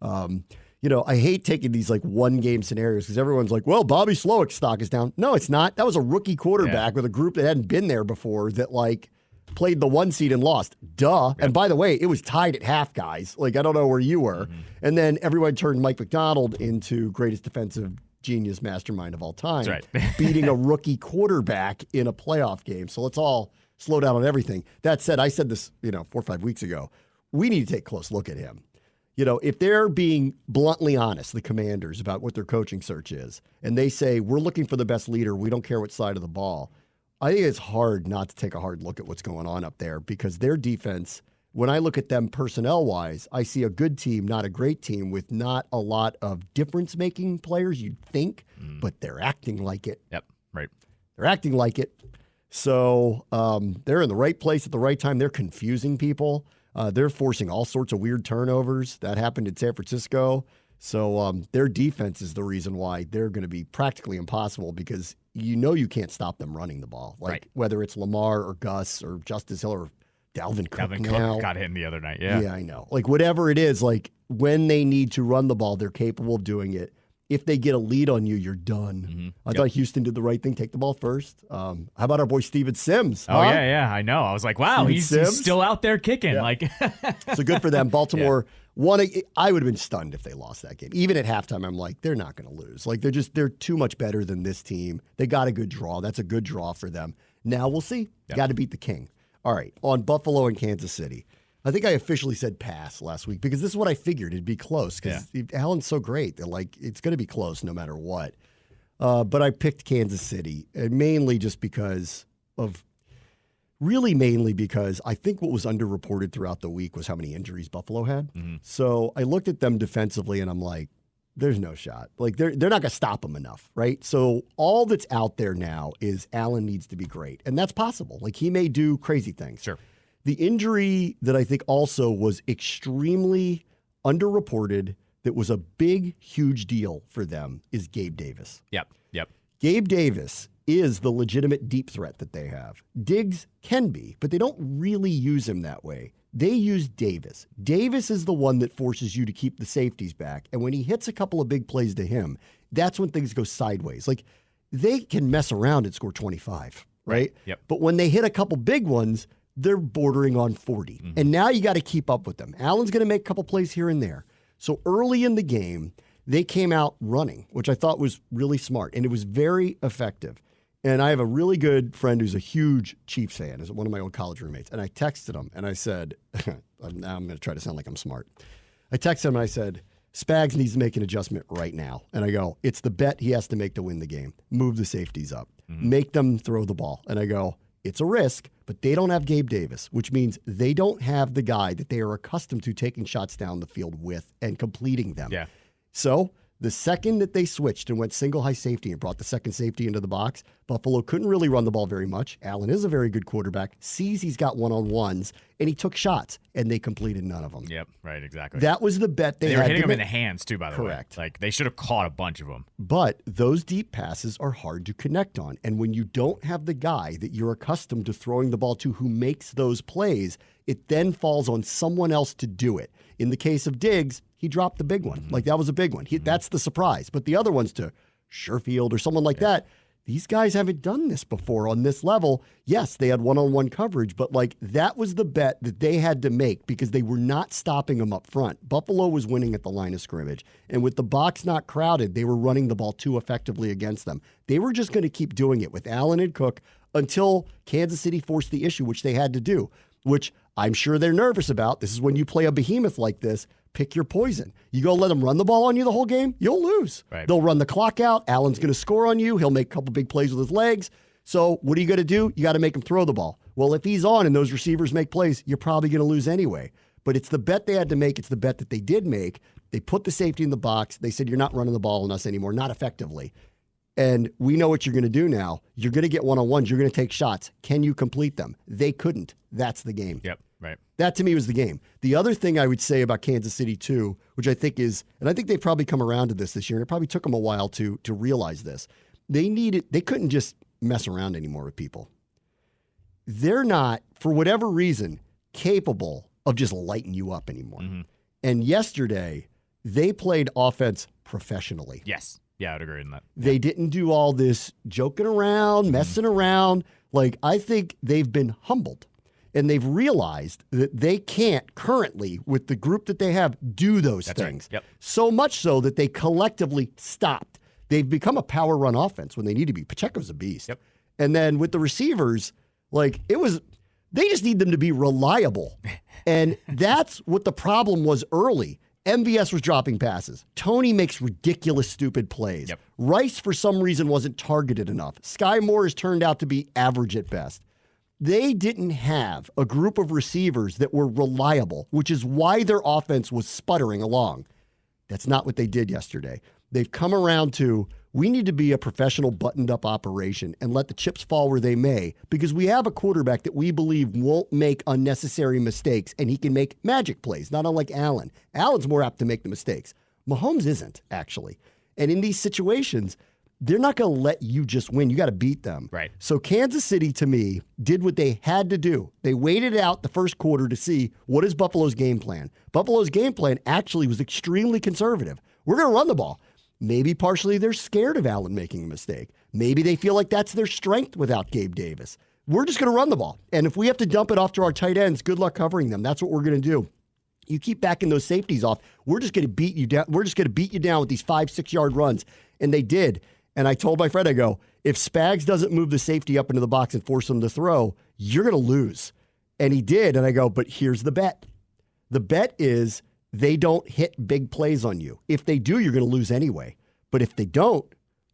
I hate taking these one-game scenarios because everyone's like, well, Bobby Slowick's stock is down. No, it's not. That was a rookie quarterback with a group that hadn't been there before that played the 1 seed and lost. Duh. And by the way, it was tied at half, guys. I don't know where you were. Mm-hmm. And then everyone turned Mike McDonald into greatest defensive genius mastermind of all time. That's right. beating a rookie quarterback in a playoff game. So let's all slow down on everything. That said, I said this, 4 or 5 weeks ago. We need to take a close look at him. If they're being bluntly honest, the Commanders, about what their coaching search is, and they say, we're looking for the best leader, we don't care what side of the ball, I think it's hard not to take a hard look at what's going on up there because their defense, when I look at them personnel-wise, I see a good team, not a great team, with not a lot of difference-making players, you'd think, but they're acting like it. Yep, right. They're acting like it. So they're in the right place at the right time. They're confusing people. They're forcing all sorts of weird turnovers. That happened in San Francisco. So their defense is the reason why they're going to be practically impossible because you can't stop them running the ball. Whether it's Lamar or Gus or Justice Hill or Dalvin Cook. Dalvin Cook got hit the other night. Yeah. Yeah, I know. Whatever it is, when they need to run the ball, they're capable of doing it. If they get a lead on you, you're done. Mm-hmm. I thought Houston did the right thing, take the ball first. How about our boy Steven Sims? Oh, yeah, I know. I was like, wow, he's still out there kicking. Yeah. So good for them. Baltimore won. I would have been stunned if they lost that game. Even at halftime, I'm like, they're not going to lose. They're too much better than this team. They got a good draw. That's a good draw for them. Now we'll see. Got to beat the King. All right, on Buffalo and Kansas City. I think I officially said pass last week because this is what I figured. It'd be close because Allen's so great. It's going to be close no matter what. But I picked Kansas City mainly because I think what was underreported throughout the week was how many injuries Buffalo had. Mm-hmm. So I looked at them defensively and I'm like, there's no shot. They're not going to stop them enough, right? So all that's out there now is Allen needs to be great. And that's possible. He may do crazy things. Sure. The injury that I think also was extremely underreported, that was a big, huge deal for them, is Gabe Davis. Yep. Gabe Davis is the legitimate deep threat that they have. Diggs can be, but they don't really use him that way. They use Davis. Davis is the one that forces you to keep the safeties back. And when he hits a couple of big plays to him, that's when things go sideways. They can mess around and score 25, right? Yep. But when they hit a couple big ones, they're bordering on 40. Mm-hmm. And now you got to keep up with them. Allen's going to make a couple plays here and there. So early in the game, they came out running, which I thought was really smart. And it was very effective. And I have a really good friend who's a huge Chiefs fan, is one of my old college roommates. And I texted him and I said, now I'm going to try to sound like I'm smart. I texted him and I said, Spags needs to make an adjustment right now. And I go, it's the bet he has to make to win the game. Move the safeties up. Mm-hmm. Make them throw the ball. And I go, it's a risk, but they don't have Gabe Davis, which means they don't have the guy that they are accustomed to taking shots down the field with and completing them. Yeah. So the second that they switched and went single high safety and brought the second safety into the box, Buffalo couldn't really run the ball very much. Allen is a very good quarterback, sees he's got one-on-ones, and he took shots, and they completed none of them. Yep, right, exactly. That was the bet they had. They were hitting them in the hands, too, by the way. Correct. They should have caught a bunch of them. But those deep passes are hard to connect on. And when you don't have the guy that you're accustomed to throwing the ball to who makes those plays, it then falls on someone else to do it. In the case of Diggs, he dropped the big one. Mm-hmm. That was a big one. That's the surprise. But the other ones to Sherfield or someone like that, these guys haven't done this before on this level. Yes, they had one-on-one coverage, but like that was the bet that they had to make because they were not stopping them up front. Buffalo was winning at the line of scrimmage, and with the box not crowded, they were running the ball too effectively against them. They were just going to keep doing it with Allen and Cook until Kansas City forced the issue, which they had to do, which I'm sure they're nervous about. This is when you play a behemoth like this. Pick your poison. You go let them run the ball on you the whole game, you'll lose. Right. They'll run the clock out. Allen's going to score on you. He'll make a couple big plays with his legs. So what are you going to do? You got to make him throw the ball. Well, if he's on and those receivers make plays, you're probably going to lose anyway. But it's the bet they had to make. It's the bet that they did make. They put the safety in the box. They said, you're not running the ball on us anymore, not effectively. And we know what you're going to do now. You're going to get one-on-ones. You're going to take shots. Can you complete them? They couldn't. That's the game. Yep, right. That, to me, was the game. The other thing I would say about Kansas City, too, which I think is, and I think they've probably come around to this year, and it probably took them a while to realize this. They couldn't just mess around anymore with people. They're not, for whatever reason, capable of just lighting you up anymore. Mm-hmm. And yesterday, they played offense professionally. Yes. Yeah, I would agree in that. They didn't do all this joking around, messing around. Like, I think they've been humbled. And they've realized that they can't currently, with the group that they have, do those things. Right. Yep. So much so that they collectively stopped. They've become a power run offense when they need to be. Pacheco's a beast. Yep. And then with the receivers, like they just need them to be reliable. And that's what the problem was early. MVS was dropping passes. Tony makes ridiculous, stupid plays. Yep. Rice, for some reason, wasn't targeted enough. Sky Moore has turned out to be average at best. They didn't have a group of receivers that were reliable, which is why their offense was sputtering along. That's not what they did yesterday. They've come around to, we need to be a professional buttoned-up operation and let the chips fall where they may, because we have a quarterback that we believe won't make unnecessary mistakes, and he can make magic plays, not unlike Allen. Allen's more apt to make the mistakes. Mahomes isn't, actually. And in these situations, they're not going to let you just win. You got to beat them. Right. So Kansas City, to me, did what they had to do. They waited out the first quarter to see what is Buffalo's game plan. Buffalo's game plan actually was extremely conservative. We're going to run the ball. Maybe partially they're scared of Allen making a mistake. Maybe they feel like that's their strength without Gabe Davis. We're just going to run the ball. And if we have to dump it off to our tight ends, good luck covering them. That's what we're going to do. You keep backing those safeties off, we're just going to beat you down. We're just going to beat you down with these 5-6 yard runs. And they did. And I told my friend, I go, if Spags doesn't move the safety up into the box and force him to throw, you're going to lose. And he did. And I go, but here's the bet. The bet is they don't hit big plays on you. If they do, you're going to lose anyway. But if they don't,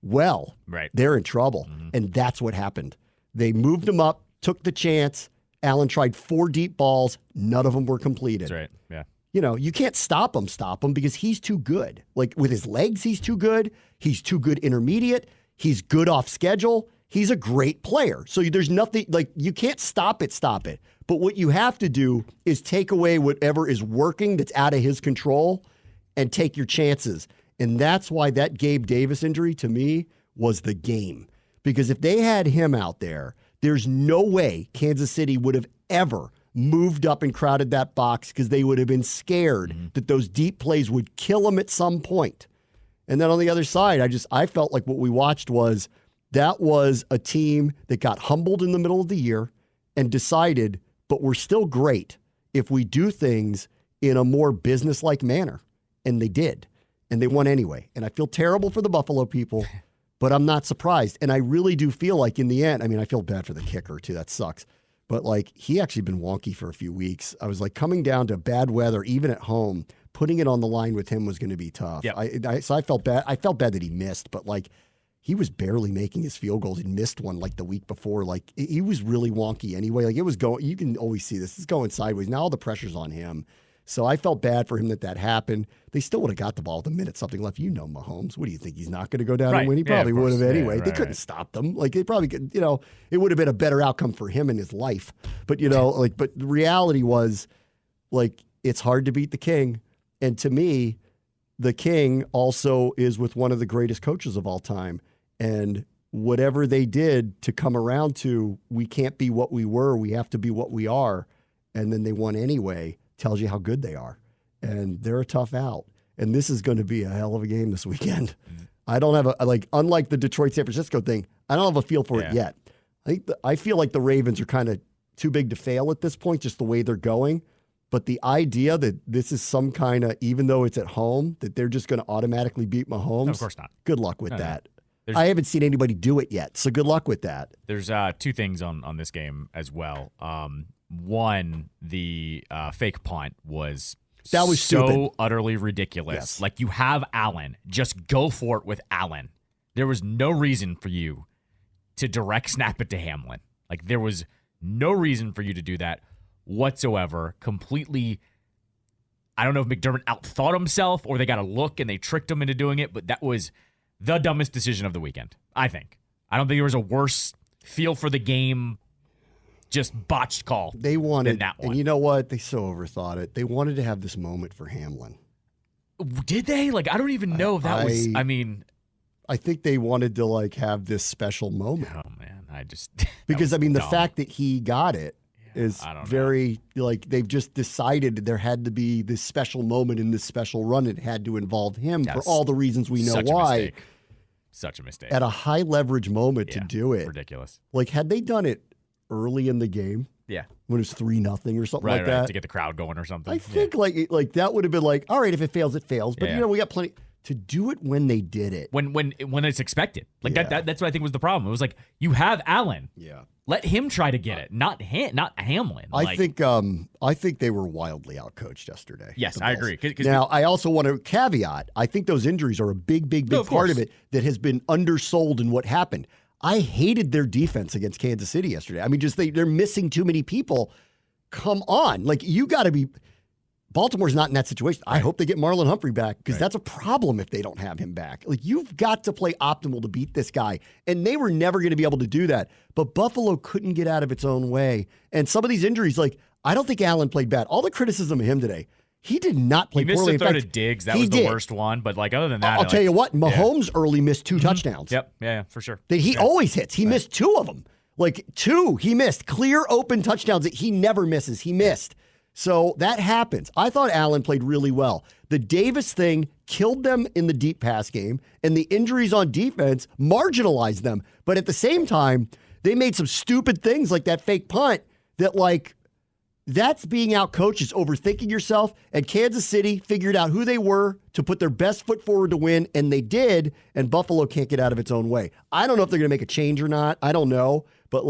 well, right, they're in trouble. Mm-hmm. And that's what happened. They moved him up, took the chance. Allen tried 4 deep balls. None of them were completed. That's right, yeah. You know, you can't stop him because he's too good. Like, with his legs, he's too good. He's too good intermediate. He's good off schedule. He's a great player. So there's nothing, like, you can't stop it. But what you have to do is take away whatever is working that's out of his control and take your chances. And that's why that Gabe Davis injury, to me, was the game. Because if they had him out there, there's no way Kansas City would have ever moved up and crowded that box, because they would have been scared that those deep plays would kill them at some point. And then on the other side, I felt like what we watched was a team that got humbled in the middle of the year and decided, but we're still great if we do things in a more business-like manner. And they did. And they won anyway. And I feel terrible for the Buffalo people, but I'm not surprised. And I really do feel like in the end, I mean, I feel bad for the kicker too. That sucks. But like, he actually been wonky for a few weeks. I was like, coming down to bad weather, even at home, putting it on the line with him was going to be tough. Yep. So I felt bad. I felt bad that he missed, but like, he was barely making his field goals. He missed one like the week before. Like, he was really wonky anyway. Like, it was going, you can always see this. It's going sideways. Now all the pressure's on him. So I felt bad for him that happened. They still would have got the ball with a minute something left. You know Mahomes. What do you think? He's not going to go down and win? He probably would have anyway. They couldn't stop them. Like, they probably could, it would have been a better outcome for him in his life. But, but the reality was, like, it's hard to beat the king. And to me, the king also is with one of the greatest coaches of all time. And whatever they did to come around to, we can't be what we were. We have to be what we are. And then they won anyway. Tells you how good they are. And they're a tough out. And this is going to be a hell of a game this weekend. I don't have unlike the Detroit-San Francisco thing, I don't have a feel for it yet. I feel like the Ravens are kind of too big to fail at this point, just the way they're going. But the idea that this is some kind of, even though it's at home, that they're just going to automatically beat Mahomes. No, of course not. Good luck with that. I haven't seen anybody do it yet, so good luck with that. There's two things on this game as well. One, the fake punt was so stupid. Utterly ridiculous. Yes. Like, you have Allen. Just go for it with Allen. There was no reason for you to direct snap it to Hamlin. Like, there was no reason for you to do that whatsoever. Completely, I don't know if McDermott outthought himself or they got a look and they tricked him into doing it, but that was the dumbest decision of the weekend, I think. I don't think there was a worse feel for the game, just botched call they wanted, than that one. And you know what? They so overthought it. They wanted to have this moment for Hamlin. Did they? Like, I don't even know if that was, I think they wanted to, have this special moment. Oh, man. Because, the fact that he got it is very, they've just decided there had to be this special moment in this special run. It had to involve him for all the reasons we know why. Such a mistake. At a high leverage moment to do it. Ridiculous. Had they done it early in the game? Yeah. When it was 3-0 or something like that. To get the crowd going or something. I think that would have been all right, if it fails, it fails. But, we got plenty. To do it when they did it. When it's expected. That's what I think was the problem. It was you have Allen. Yeah. Let him try to get it, not Hamlin. I think they were wildly outcoached yesterday. Yes, I agree. Now, I also want to caveat, I think those injuries are a big part of it that has been undersold in what happened. I hated their defense against Kansas City yesterday. They're missing too many people. Come on. You got to be... Baltimore's not in that situation. I hope they get Marlon Humphrey back because that's a problem if they don't have him back. You've got to play optimal to beat this guy, and they were never going to be able to do that. But Buffalo couldn't get out of its own way. And some of these injuries, I don't think Allen played bad. All the criticism of him today, he did not play poorly. He missed the throw to Diggs. That was the worst one. But other than that, I'll tell you what, Mahomes early missed 2 touchdowns. Yep, yeah, for sure. That he always hits. He missed 2 of them. 2 he missed. Clear open touchdowns that he never misses. He missed. So that happens. I thought Allen played really well. The Davis thing killed them in the deep pass game, and the injuries on defense marginalized them. But at the same time, they made some stupid things like that fake punt that, that's being outcoached, is overthinking yourself. And Kansas City figured out who they were to put their best foot forward to win, and they did, and Buffalo can't get out of its own way. I don't know if they're going to make a change or not. I don't know. But,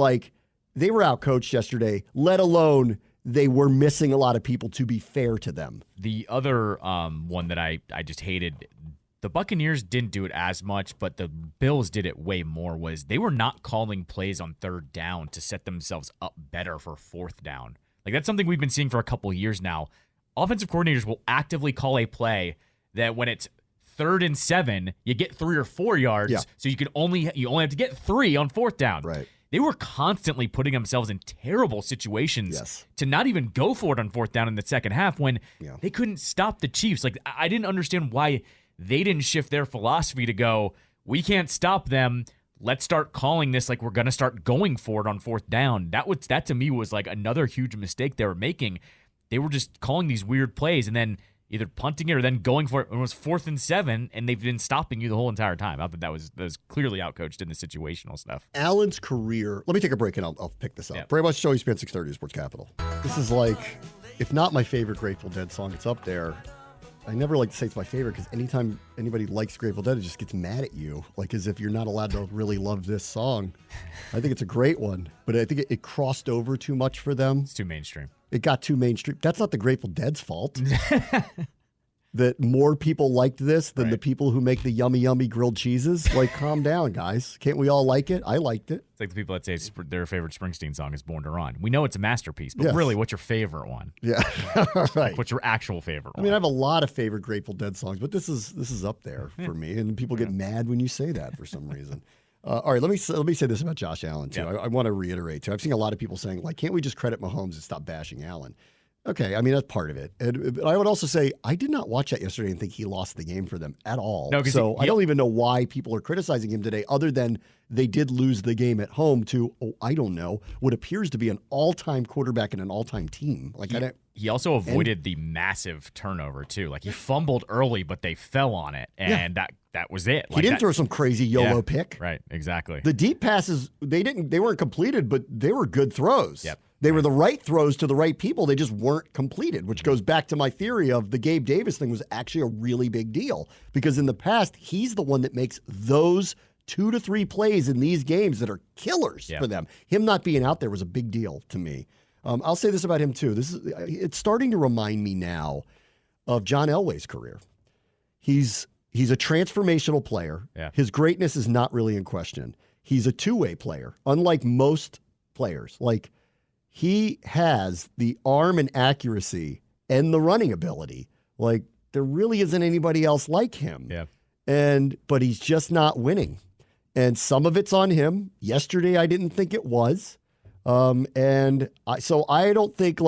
they were outcoached yesterday, let alone... they were missing a lot of people, to be fair to them. The other one that I just hated, the Buccaneers didn't do it as much, but the Bills did it way more, was they were not calling plays on 3rd down to set themselves up better for 4th down. That's something we've been seeing for a couple of years now. Offensive coordinators will actively call a play that when it's 3rd and 7, you get 3 or 4 yards, so you only have to get 3 on 4th down. Right. They were constantly putting themselves in terrible situations to not even go for it on 4th down in the second half when they couldn't stop the Chiefs. I didn't understand why they didn't shift their philosophy to go, we can't stop them. Let's start calling this we're going to start going for it on 4th down. That to me was another huge mistake they were making. They were just calling these weird plays and then either punting it or then going for it. It was 4th and 7, and they've been stopping you the whole entire time. I thought that was clearly outcoached in the situational stuff. Allen's career. Let me take a break, and I'll pick this up. Yep. Very much show ESPN 630 Sports Capital. This is if not my favorite Grateful Dead song, it's up there. I never like to say it's my favorite because anytime anybody likes Grateful Dead, it just gets mad at you, as if you're not allowed to really love this song. I think it's a great one, but I think it crossed over too much for them. It's too mainstream. It got too mainstream. That's not the Grateful Dead's fault. That more people liked this than the people who make the yummy grilled cheeses. Calm down, guys. Can't we all like it? I liked it. It's like the people that say their favorite Springsteen song is Born to Run. We know it's a masterpiece, but really, what's your favorite one? Yeah, right. What's your actual favorite one? I have a lot of favorite Grateful Dead songs, but this is up there for me, and people get mad when you say that for some reason. All right, let me say this about Josh Allen, too. I want to reiterate, too. I've seen a lot of people saying, can't we just credit Mahomes and stop bashing Allen? Okay, that's part of it. But I would also say I did not watch that yesterday and think he lost the game for them at all. No, so I don't even know why people are criticizing him today, other than they did lose the game at home to, I don't know, what appears to be an all-time quarterback and an all-time team. He also avoided the massive turnover too. Like he fumbled early, but they fell on it, and that was it. He didn't throw some crazy YOLO pick. Right, exactly. The deep passes, they weren't completed, but they were good throws. Yep. They were the right throws to the right people. They just weren't completed, which goes back to my theory of the Gabe Davis thing was actually a really big deal because in the past, he's the one that makes those 2 to 3 plays in these games that are killers for them. Him not being out there was a big deal to me. I'll say this about him too. It's starting to remind me now of John Elway's career. He's a transformational player. Yeah. His greatness is not really in question. He's a two-way player, unlike most players. Like he has the arm and accuracy and the running ability. Like there really isn't anybody else like him. Yeah. But he's just not winning. And some of it's on him. Yesterday, I didn't think it was. So I don't think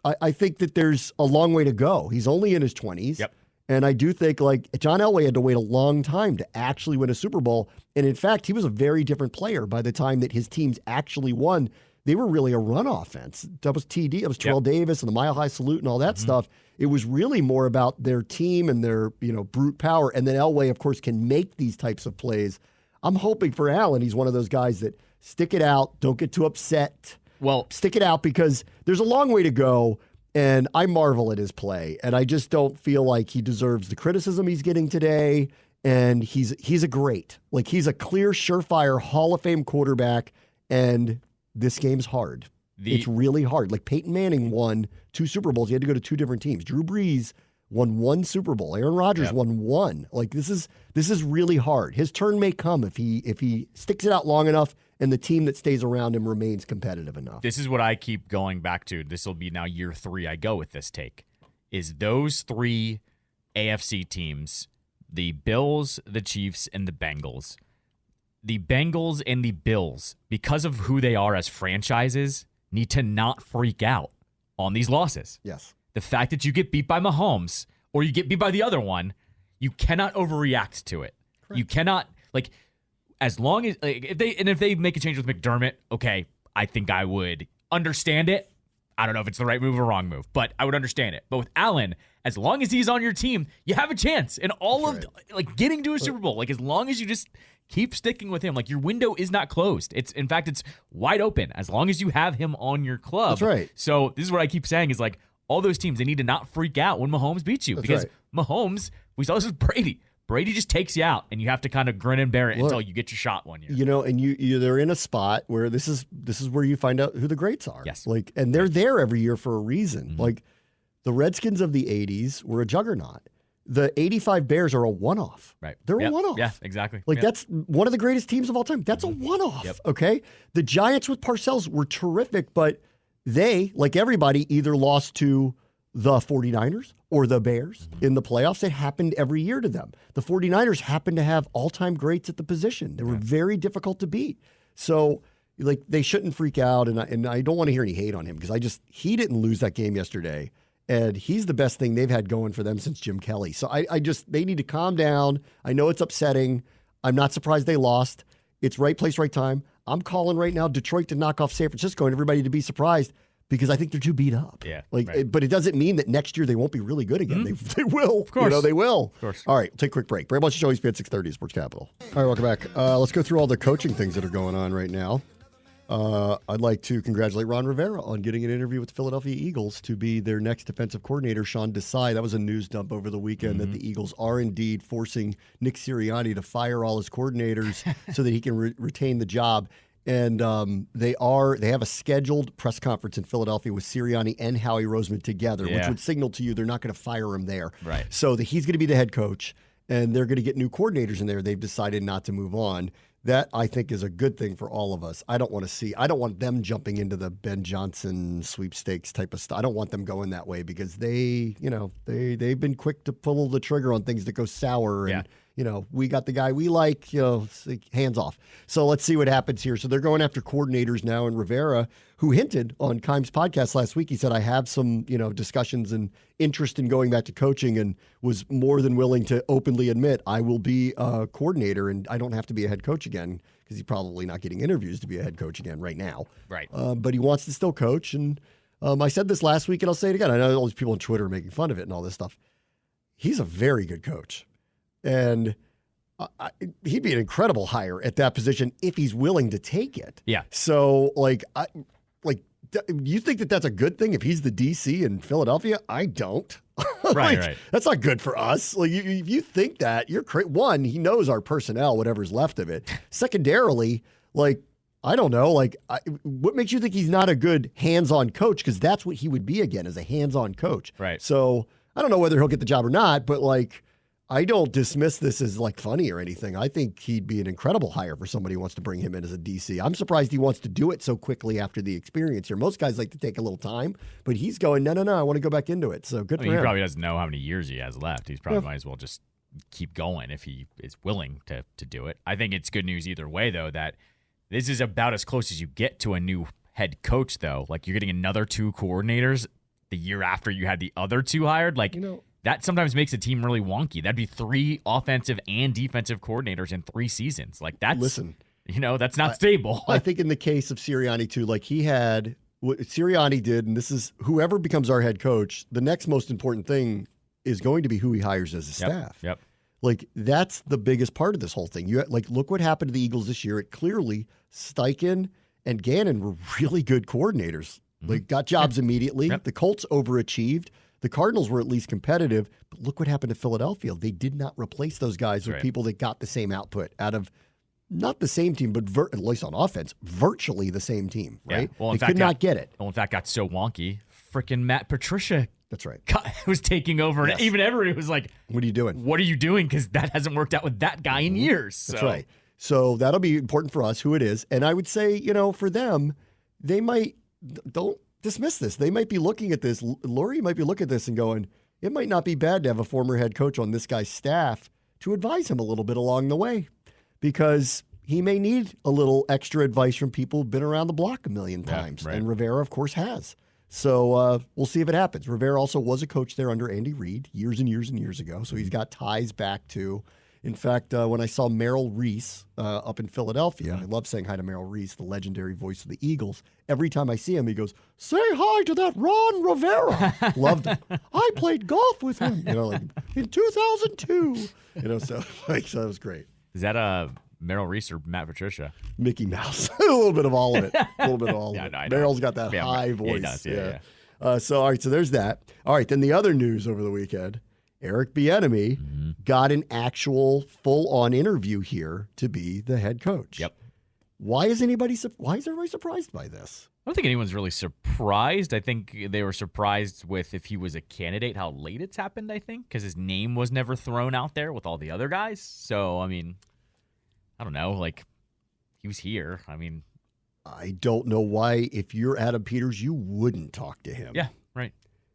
I think that there's a long way to go. He's only in his 20s. Yep. And I do think John Elway had to wait a long time to actually win a Super Bowl. And in fact, he was a very different player by the time that his teams actually won. They were really a run offense. That was TD. It was Terrell Davis and the Mile High Salute and all that stuff. It was really more about their team and their, brute power. And then Elway, of course, can make these types of plays. I'm hoping for Allen. He's one of those guys that stick it out. Don't get too upset. Well, stick it out because there's a long way to go. And I marvel at his play. And I just don't feel like he deserves the criticism he's getting today. And he's a great. He's a clear, surefire Hall of Fame quarterback. And this game's hard. It's really hard. Peyton Manning won 2 Super Bowls. He had to go to 2 different teams. Drew Brees won 1 Super Bowl. Aaron Rodgers won 1. This is really hard. His turn may come if he sticks it out long enough and the team that stays around him remains competitive enough. This is what I keep going back to. This will be now year 3 I go with this take. Is those 3 AFC teams, the Bills, the Chiefs, and the Bengals. The Bengals and the Bills, because of who they are as franchises, need to not freak out on these losses. Yes. The fact that you get beat by Mahomes or you get beat by the other one, you cannot overreact to it. Correct. You cannot, as long as, if they make a change with McDermott, okay, I think I would understand it. I don't know if it's the right move or wrong move, but I would understand it. But with Allen, as long as he's on your team, you have a chance in all of getting to a Super Bowl. As long as you just keep sticking with him, your window is not closed. It's wide open as long as you have him on your club. That's right. So this is what I keep saying is all those teams, they need to not freak out when Mahomes beats you. Because Mahomes, we saw this with Brady. Brady just takes you out, and you have to kind of grin and bear it until you get your shot one year. And they're in a spot where this is where you find out who the greats are. Yes. And they're there every year for a reason. Mm-hmm. The Redskins of the 80s were a juggernaut. The 85 Bears are a one-off. Right. They're a one-off. Yeah, exactly. That's one of the greatest teams of all time. That's a one-off. Yep. Okay? The Giants with Parcells were terrific, but they, like everybody, either lost to the 49ers or the Bears in the playoffs. It happened every year to them. The 49ers happened to have all-time greats at the position. They were very difficult to beat. So, they shouldn't freak out, and I don't want to hear any hate on him because he didn't lose that game yesterday, and he's the best thing they've had going for them since Jim Kelly. So they need to calm down. I know it's upsetting. I'm not surprised they lost. It's right place, right time. I'm calling right now Detroit to knock off San Francisco and everybody to be surprised. Because I think they're too beat up. Yeah. But it doesn't mean that next year they won't be really good again. Mm-hmm. They will. Of course. They will. Of course. All right, we'll take a quick break. Bram and Callow, ESPN 630, Sports Capital. All right, welcome back. Let's go through all the coaching things that are going on right now. I'd like to congratulate Ron Rivera on getting an interview with the Philadelphia Eagles to be their next defensive coordinator, Sean Desai. That was a news dump over the weekend that the Eagles are indeed forcing Nick Sirianni to fire all his coordinators so that he can retain the job. And they have a scheduled press conference in Philadelphia with Sirianni and Howie Roseman together, which would signal to you they're not going to fire him there. Right. So he's going to be the head coach, and they're going to get new coordinators in there. They've decided not to move on. That, I think, is a good thing for all of us. I don't want them jumping into the Ben Johnson sweepstakes type of stuff. I don't want them going that way because they've been quick to pull the trigger on things that go sour and we got the guy we like, hands off. So let's see what happens here. So they're going after coordinators now, and Rivera, who hinted on Keim's podcast last week, he said, I have some, discussions and interest in going back to coaching, and was more than willing to openly admit I will be a coordinator and I don't have to be a head coach again, because he's probably not getting interviews to be a head coach again right now. Right. But he wants to still coach, and I said this last week, and I'll say it again. I know all these people on Twitter are making fun of it and all this stuff. He's a very good coach. And he'd be an incredible hire at that position if he's willing to take it. Yeah. So, you think that that's a good thing if he's the DC in Philadelphia? I don't. Right. That's not good for us. Like, if you think that, you're crazy. One, he knows our personnel, whatever's left of it. Secondarily, I don't know. What makes you think he's not a good hands-on coach? Because that's what he would be again, as a hands-on coach. Right. So I don't know whether he'll get the job or not, but I don't dismiss this as funny or anything. I think he'd be an incredible hire for somebody who wants to bring him in as a DC. I'm surprised he wants to do it so quickly after the experience here. Most guys like to take a little time, but he's going, no, I want to go back into it. So good for him. He probably doesn't know how many years he has left. He's probably might as well just keep going if he is willing to do it. I think it's good news either way, though, that this is about as close as you get to a new head coach, though. You're getting another 2 coordinators the year after you had the other 2 hired. That sometimes makes a team really wonky. That'd be 3 offensive and defensive coordinators in 3 seasons. That's not stable. I think in the case of Sirianni too, he had what Sirianni did, and this is whoever becomes our head coach, the next most important thing is going to be who he hires as a staff. Yep. That's the biggest part of this whole thing. You look what happened to the Eagles this year. It clearly Steichen and Gannon were really good coordinators. Got jobs immediately. Yep. The Colts overachieved. The Cardinals were at least competitive, but look what happened to Philadelphia. They did not replace those guys with people that got the same output out of not the same team, but at least on offense, virtually the same team, right? Yeah. Well, they could not get it. Well, in fact, got so wonky, freaking Matt Patricia. That's right. Was taking over, and even everybody was like, what are you doing? What are you doing? Because that hasn't worked out with that guy in years. That's right. So that'll be important for us, who it is. And I would say, for them, they don't dismiss this. They might be looking at this. Lurie might be looking at this and going, it might not be bad to have a former head coach on this guy's staff to advise him a little bit along the way, because he may need a little extra advice from people who've been around the block a million times. Right. And Rivera, of course, has. So we'll see if it happens. Rivera also was a coach there under Andy Reid years and years and years ago. So he's got ties back to, in fact, when I saw Merrill Reese up in Philadelphia, I love saying hi to Merrill Reese, the legendary voice of the Eagles. Every time I see him, he goes, say hi to that Ron Rivera. Loved him. I played golf with him, in 2002. So that was great. Is that Merrill Reese or Matt Patricia? Mickey Mouse. A little bit of all of it. Merrill's got that high voice. He does, So, all right, so there's that. All right, then the other news over the weekend, Eric Bieniemy got an actual full-on interview here to be the head coach. Yep. Why is everybody surprised by this? I don't think anyone's really surprised. I think they were surprised with if he was a candidate, how late it's happened, I think, because his name was never thrown out there with all the other guys. So, I don't know. He was here. I don't know why, if you're Adam Peters, you wouldn't talk to him. Yeah, right.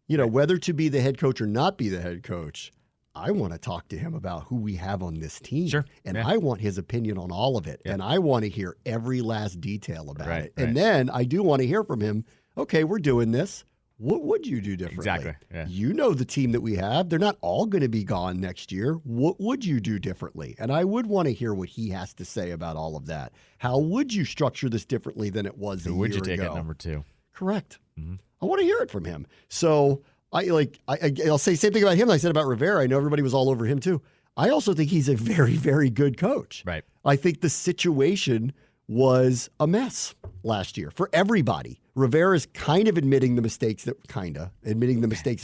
Whether to be the head coach or not be the head coach, I want to talk to him about who we have on this team. Sure. And I want his opinion on all of it. Yeah. And I want to hear every last detail about it. Right. And then I do want to hear from him, okay, we're doing this. What would you do differently? Exactly. Yeah. You know the team that we have. They're not all going to be gone next year. What would you do differently? And I would want to hear what he has to say about all of that. How would you structure this differently than it was a year ago? Would you take at number 2? Correct. Mm-hmm. I want to hear it from him. So I'll say the same thing about him that I said about Rivera. I know everybody was all over him too. I also think he's a very, very good coach. Right. I think the situation was a mess last year for everybody. Rivera's kind of admitting the mistakes that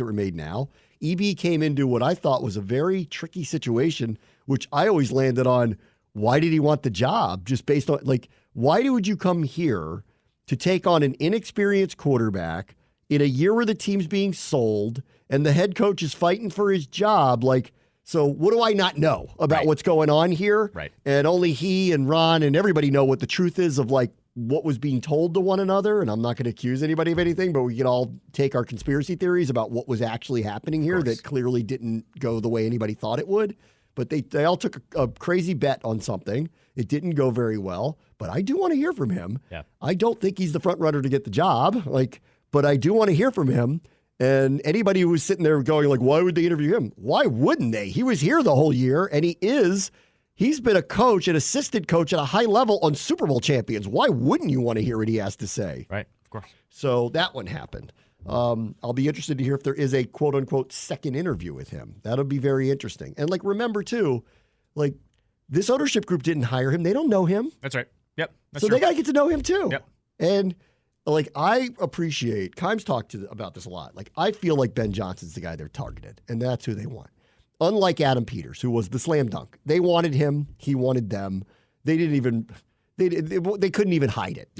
were made now. EB came into what I thought was a very tricky situation, which I always landed on. Why did he want the job? Just based on why would you come here to take on an inexperienced quarterback in a year where the team's being sold and the head coach is fighting for his job? So what do I not know about what's going on here? Right. And only he and Ron and everybody know what the truth is of what was being told to one another. And I'm not going to accuse anybody of anything, but we can all take our conspiracy theories about what was actually happening here that clearly didn't go the way anybody thought it would. But they all took a crazy bet on something. It didn't go very well, but I do want to hear from him. Yeah. I don't think he's the front runner to get the job, but I do want to hear from him. And anybody who was sitting there going why would they interview him? Why wouldn't they? He was here the whole year, and he's been a coach, an assistant coach at a high level on Super Bowl champions. Why wouldn't you want to hear what he has to say? Right, of course. So that one happened. I'll be interested to hear if there is a quote-unquote second interview with him. That'll be very interesting. And, remember, too, this ownership group didn't hire him. They don't know him. That's right. Yep. That's so true. they got to get to know him, too. Yep. And, I appreciate, Kimes talked about this a lot. I feel like Ben Johnson's the guy they're targeted, and that's who they want. Unlike Adam Peters, who was the slam dunk. They wanted him. He wanted them. They didn't even... They couldn't even hide it.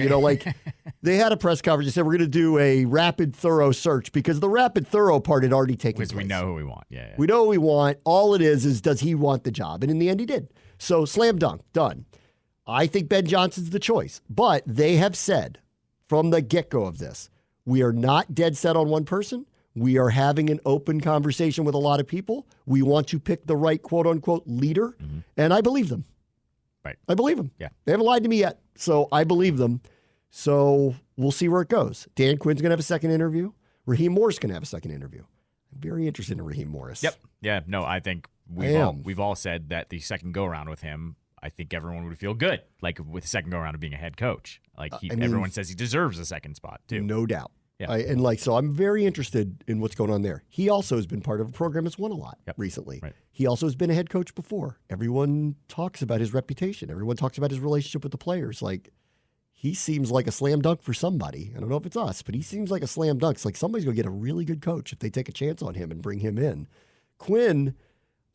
They had a press conference and said, we're going to do a rapid, thorough search because the rapid, thorough part had already taken place. Because we know who we want. Yeah. We know who we want. All it is does he want the job? And in the end, he did. So slam dunk, done. I think Ben Johnson's the choice. But they have said from the get-go of this, we are not dead set on one person. We are having an open conversation with a lot of people. We want to pick the right quote-unquote leader. Mm-hmm. And I believe them. Right. I believe them. Yeah. They haven't lied to me yet, so I believe them. So we'll see where it goes. Dan Quinn's going to have a second interview. Raheem Morris going to have a second interview. I'm very interested in Raheem Morris. Yep. Yeah. No, I think we've all said that the second go-around with him, I think everyone would feel good, with the second go-around of being a head coach. Everyone says he deserves a second spot, too. No doubt. Yeah. So I'm very interested in what's going on there. He also has been part of a program that's won a lot recently. Right. He also has been a head coach before. Everyone talks about his reputation. Everyone talks about his relationship with the players. He seems like a slam dunk for somebody. I don't know if it's us, but he seems like a slam dunk. It's somebody's going to get a really good coach if they take a chance on him and bring him in. Quinn,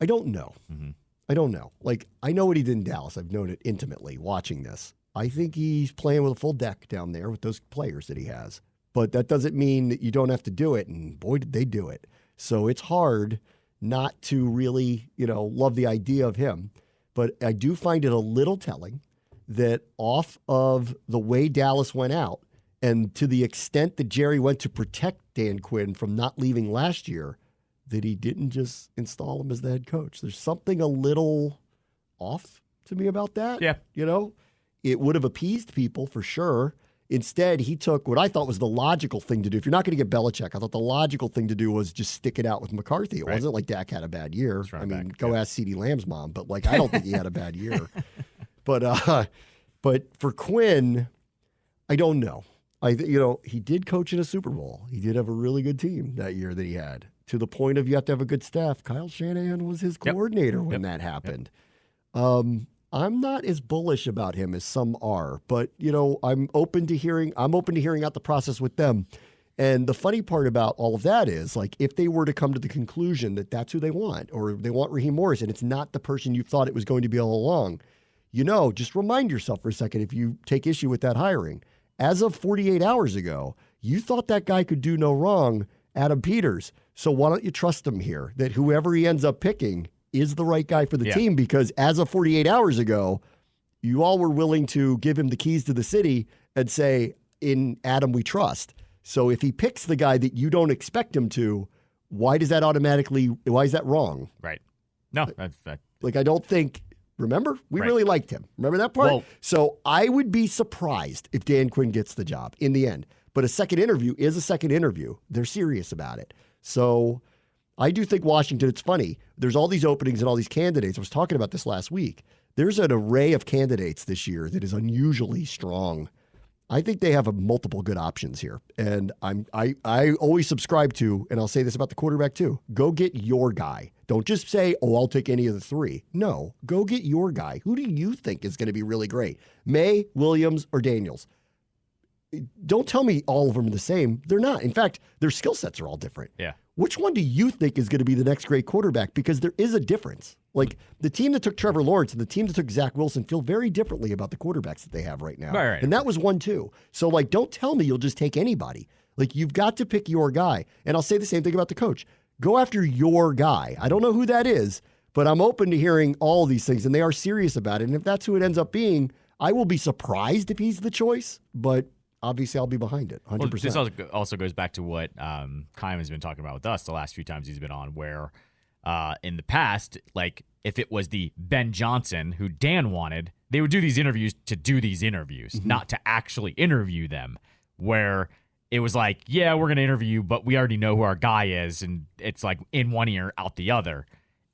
I don't know. Mm-hmm. I don't know. I know what he did in Dallas. I've known it intimately watching this. I think he's playing with a full deck down there with those players that he has. But that doesn't mean that you don't have to do it, and boy, did they do it. So it's hard not to really, love the idea of him. But I do find it a little telling that off of the way Dallas went out, and to the extent that Jerry went to protect Dan Quinn from not leaving last year, that he didn't just install him as the head coach. There's something a little off to me about that. Yeah. It would have appeased people for sure. Instead, he took what I thought was the logical thing to do. If you're not going to get Belichick, I thought the logical thing to do was just stick it out with McCarthy. It wasn't like Dak had a bad year. Go ask CeeDee Lamb's mom. But I don't think he had a bad year. But for Quinn, I don't know. He did coach in a Super Bowl. He did have a really good team that year that he had. To the point of you have to have a good staff. Kyle Shanahan was his coordinator when that happened. I'm not as bullish about him as some are, but I'm open to hearing out the process with them. And the funny part about all of that is, if they were to come to the conclusion that that's who they want, or they want Raheem Morris, and it's not the person you thought it was going to be all along, just remind yourself for a second, if you take issue with that hiring, as of 48 hours ago, you thought that guy could do no wrong, Adam Peters. So why don't you trust him here, that whoever he ends up picking is the right guy for the team? Because as of 48 hours ago, you all were willing to give him the keys to the city and say, in Adam, we trust. So if he picks the guy that you don't expect him to, why is that wrong? Right. No. I don't think, remember, we really liked him. Remember that part? Well, so I would be surprised if Dan Quinn gets the job in the end. But a second interview is a second interview. They're serious about it. So I do think Washington, it's funny, there's all these openings and all these candidates. I was talking about this last week. There's an array of candidates this year that is unusually strong. I think they have multiple good options here. And I always subscribe to, and I'll say this about the quarterback too, go get your guy. Don't just say, I'll take any of the three. No, go get your guy. Who do you think is going to be really great? May, Williams, or Daniels? Don't tell me all of them are the same. They're not. In fact, their skill sets are all different. Yeah. Which one do you think is going to be the next great quarterback? Because there is a difference. The team that took Trevor Lawrence and the team that took Zach Wilson feel very differently about the quarterbacks that they have right now. Right. And that was one, too. So, don't tell me you'll just take anybody. You've got to pick your guy. And I'll say the same thing about the coach. Go after your guy. I don't know who that is, but I'm open to hearing all these things, and they are serious about it. And if that's who it ends up being, I will be surprised if he's the choice, but obviously I'll be behind it, 100%. Well, this also goes back to what Keim has been talking about with us the last few times he's been on, where in the past, if it was the Ben Johnson who Dan wanted, they would do these interviews to do these interviews, not to actually interview them, where it was we're going to interview you, but we already know who our guy is, and it's in one ear, out the other.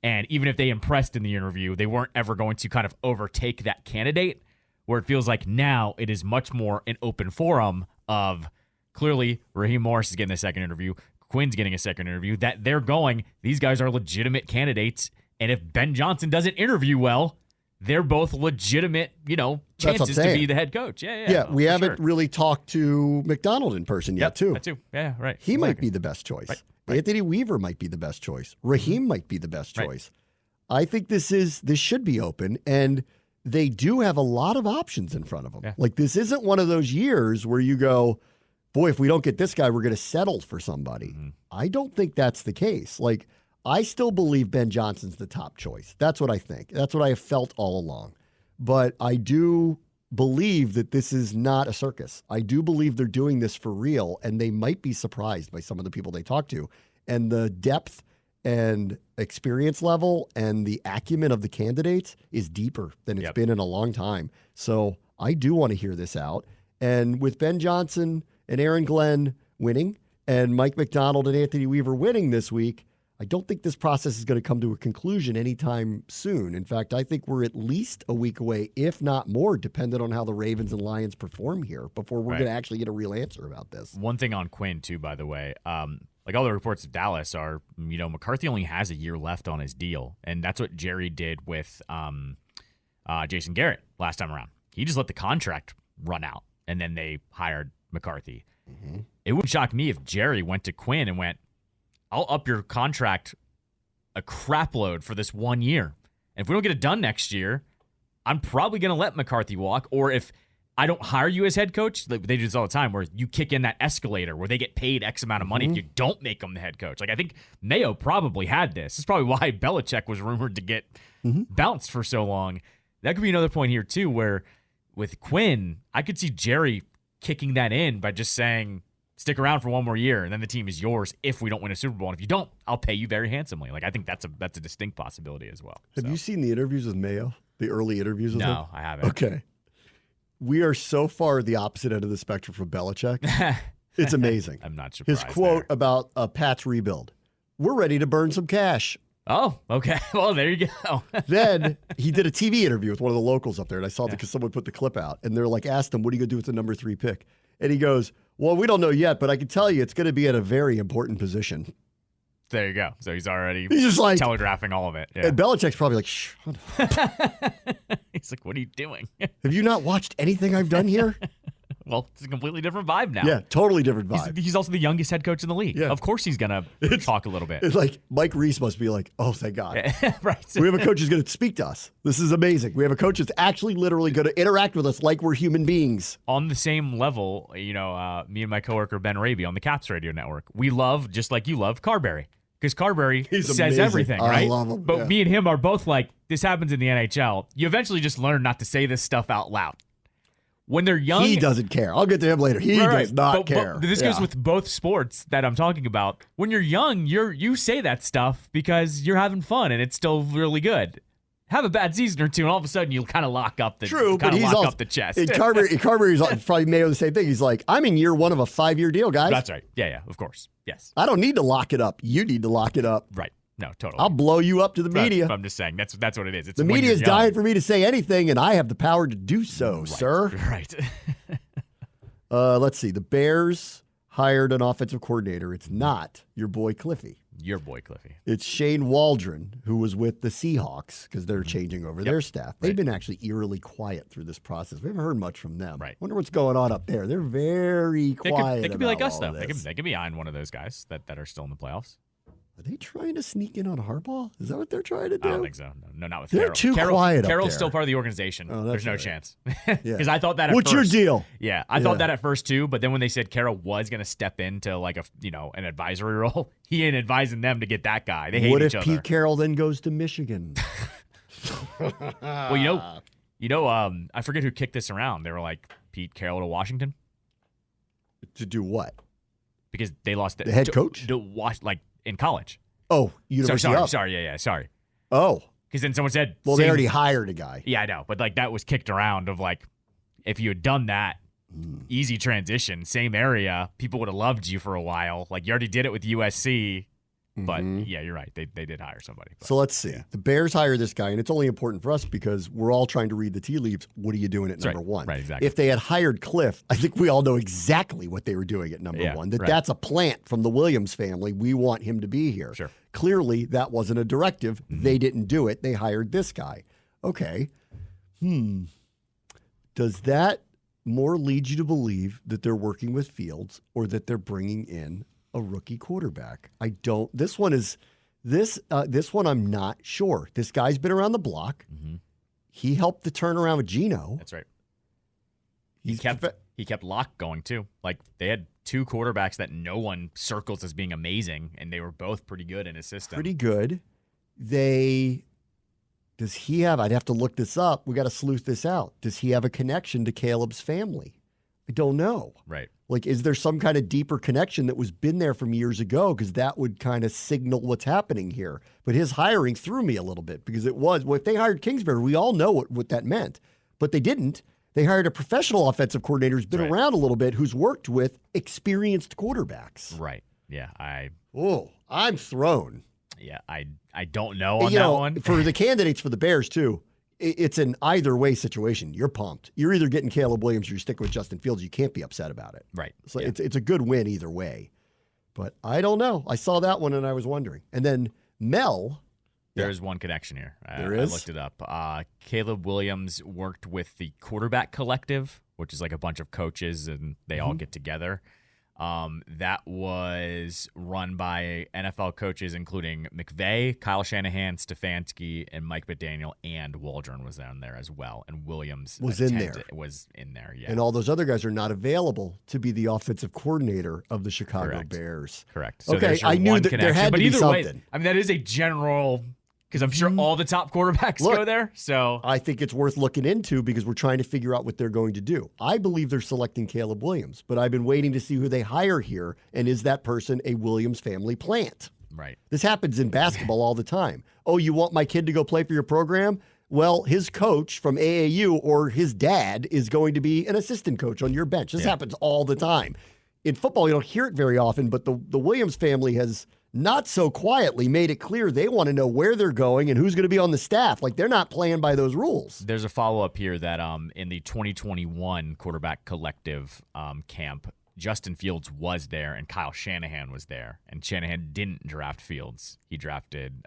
And even if they impressed in the interview, they weren't ever going to kind of overtake that candidate, where it feels like now it is much more an open forum of clearly Raheem Morris is getting a second interview. Quinn's getting a second interview. That they're going, these guys are legitimate candidates. And if Ben Johnson doesn't interview well, they're both legitimate, chances to be the head coach. Yeah, we haven't really talked to McDonald in person yet, too. That too. Yeah, right. He might be the best choice. Right. Anthony Weaver might be the best choice. Raheem might be the best choice. I think this should be open, and they do have a lot of options in front of them. Yeah. Like, this isn't one of those years where you go, boy, if we don't get this guy, we're going to settle for somebody. Mm-hmm. I don't think that's the case. Like, I still believe Ben Johnson's the top choice. That's what I think. That's what I have felt all along. But I do believe that this is not a circus. I do believe they're doing this for real, and they might be surprised by some of the people they talk to. And the depth and experience level and the acumen of the candidates is deeper than it's been in a long time. So I do want to hear this out. And with Ben Johnson and Aaron Glenn winning and Mike McDonald and Anthony Weaver winning this week, I don't think this process is going to come to a conclusion anytime soon. In fact, I think we're at least a week away, if not more, depending on how the Ravens and Lions perform here, before we're going to actually get a real answer about this. One thing on Quinn, too, by the way, like all the reports of Dallas are, McCarthy only has a year left on his deal, and that's what Jerry did with Jason Garrett last time around. He just let the contract run out, and then they hired McCarthy. Mm-hmm. It would shock me if Jerry went to Quinn and went, I'll up your contract a crap load for this 1 year. And if we don't get it done next year, I'm probably going to let McCarthy walk. Or if I don't hire you as head coach, they do this all the time, where you kick in that escalator where they get paid X amount of money if you don't make them the head coach. Like, I think Mayo probably had this. This is probably why Belichick was rumored to get bounced for so long. That could be another point here, too, where with Quinn, I could see Jerry kicking that in by just saying, stick around for one more year, and then the team is yours if we don't win a Super Bowl. And if you don't, I'll pay you very handsomely. Like, I think that's a distinct possibility as well. Have you seen the interviews with Mayo? The early interviews with him? No, I haven't. Okay. We are so far the opposite end of the spectrum from Belichick. It's amazing. I'm not surprised. His quote about Pat's rebuild: "We're ready to burn some cash." Oh, okay. Well, there you go. Then he did a TV interview with one of the locals up there, and I saw it because someone put the clip out, and they're like, asked him, what are you going to do with the number 3 pick? And he goes, well, we don't know yet, but I can tell you it's going to be at a very important position. There you go. So he's just like telegraphing all of it. Yeah. And Belichick's probably like, shut up. He's like, what are you doing? Have you not watched anything I've done here? Well, it's a completely different vibe now. Yeah, totally different vibe. He's also the youngest head coach in the league. Yeah. Of course he's going to talk a little bit. It's like Mike Reese must be like, oh, thank God. Yeah, right. We have a coach who's going to speak to us. This is amazing. We have a coach that's actually literally going to interact with us like we're human beings. On the same level, me and my coworker Ben Raby on the Caps Radio Network, we love, just like you love, Carberry. Because Carberry says amazing. Everything, right? I love him. But me and him are both like, this happens in the NHL. You eventually just learn not to say this stuff out loud. When they're young, he doesn't care. I'll get to him later. He does not care. But this goes with both sports that I'm talking about. When you're young, you say that stuff because you're having fun and it's still really good. Have a bad season or two, and all of a sudden you'll kind of lock up the up the chest. Carberry's probably Mayo the same thing. He's like, I'm in year 1 of a 5-year deal, guys. That's right. Yeah, of course. Yes. I don't need to lock it up. You need to lock it up. Right. No, totally. I'll blow you up to the media. I'm just saying that's what it is. It's the media is dying for me to say anything, and I have the power to do so, sir. Right. Let's see. The Bears hired an offensive coordinator. It's not your boy Cliffy. Your boy Cliffy. It's Shane Waldron, who was with the Seahawks because they're changing over their staff. They've been actually eerily quiet through this process. We haven't heard much from them. Right. Wonder what's going on up there. They're very quiet. They could be like us, though. They could be eyeing one of those guys that are still in the playoffs. Are they trying to sneak in on Harbaugh? Is that what they're trying to do? I don't think so. No, not with They're Carroll. too quiet up Carroll's there. still part of the organization. Oh, there's no right. chance. Because I thought that at What's first. your deal? Yeah, I thought that at first too, but then when they said Carroll was going to step into like an advisory role, he ain't advising them to get that guy. They hate each other. What if Pete Carroll then goes to Michigan? Well, I forget who kicked this around. They were like, Pete Carroll to Washington? To do what? Because they lost the head coach? In college. Oh, University of. Sorry. Oh. Because then someone said... Well, they already hired a guy. Yeah, I know. But that was kicked around of if you had done that, easy transition, same area, people would have loved you for a while. You already did it with USC. But yeah, you're right. They did hire somebody. But, so let's see. Yeah. The Bears hire this guy, and it's only important for us because we're all trying to read the tea leaves. What are you doing at number one? Right, exactly. If they had hired Cliff, I think we all know exactly what they were doing at number one. That's a plant from the Williams family. We want him to be here. Sure. Clearly, that wasn't a directive. They didn't do it. They hired this guy. Okay. Does that more lead you to believe that they're working with Fields or that they're bringing in a rookie quarterback? I don't. This one I'm not sure. This guy's been around the block. He helped the turnaround with Geno. That's right. He kept Locke going too. Like they had two quarterbacks that no one circles as being amazing, and they were both pretty good in his system. Pretty good. Does he have? I'd have to look this up. We got to sleuth this out. Does he have a connection to Caleb's family? I don't know. Right. Like, is there some kind of deeper connection that was been there from years ago? Because that would kind of signal what's happening here. But his hiring threw me a little bit because if they hired Kingsbury, we all know what that meant. But they didn't. They hired a professional offensive coordinator who's been around a little bit, who's worked with experienced quarterbacks. Right. Yeah. I'm thrown. Yeah. I don't know on that one. For the candidates for the Bears, too, it's an either way situation. You're pumped. You're either getting Caleb Williams or you're sticking with Justin Fields. You can't be upset about it. Right. So it's a good win either way. But I don't know. I saw that one and I was wondering. And then Mel. There is one connection here. I looked it up. Caleb Williams worked with the Quarterback Collective, which is like a bunch of coaches and they all get together. That was run by NFL coaches, including McVay, Kyle Shanahan, Stefanski, and Mike McDaniel, and Waldron was down there as well. And Williams was in there. Yeah. And all those other guys are not available to be the offensive coordinator of the Chicago Bears. Correct. So okay, I knew that there had to be something. Way, I mean, that is a general. Because I'm sure all the top quarterbacks go there. So I think it's worth looking into because we're trying to figure out what they're going to do. I believe they're selecting Caleb Williams, but I've been waiting to see who they hire here, and is that person a Williams family plant? Right. This happens in basketball all the time. Oh, you want my kid to go play for your program? Well, his coach from AAU or his dad is going to be an assistant coach on your bench. This happens all the time. In football, you don't hear it very often, but the Williams family has not so quietly made it clear they want to know where they're going and who's going to be on the staff. Like, they're not playing by those rules. There's a follow-up here that in the 2021 Quarterback Collective camp, Justin Fields was there and Kyle Shanahan was there. And Shanahan didn't draft Fields. He drafted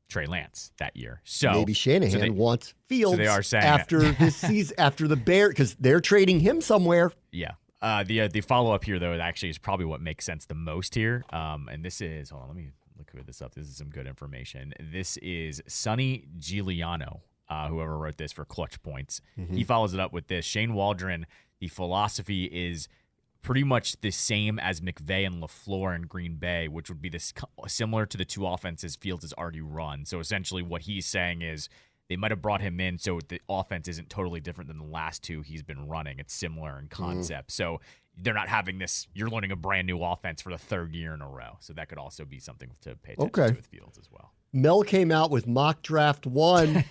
Trey Lance that year. So maybe Shanahan wants Fields so they are saying after this season, after the Bears, because they're trading him somewhere. Yeah. The follow-up here, though, actually is probably what makes sense the most here. And this is, hold on, let me look this up. This is some good information. This is Sonny Giuliano, whoever wrote this for Clutch Points. He follows it up with this. Shane Waldron, the philosophy is pretty much the same as McVay and LaFleur in Green Bay, which would be this similar to the two offenses Fields has already run. So essentially what he's saying is, they might have brought him in so the offense isn't totally different than the last two he's been running. It's similar in concept. So they're not having this, you're learning a brand new offense for the third year in a row. So that could also be something to pay attention to with Fields as well. Mel came out with mock draft 1.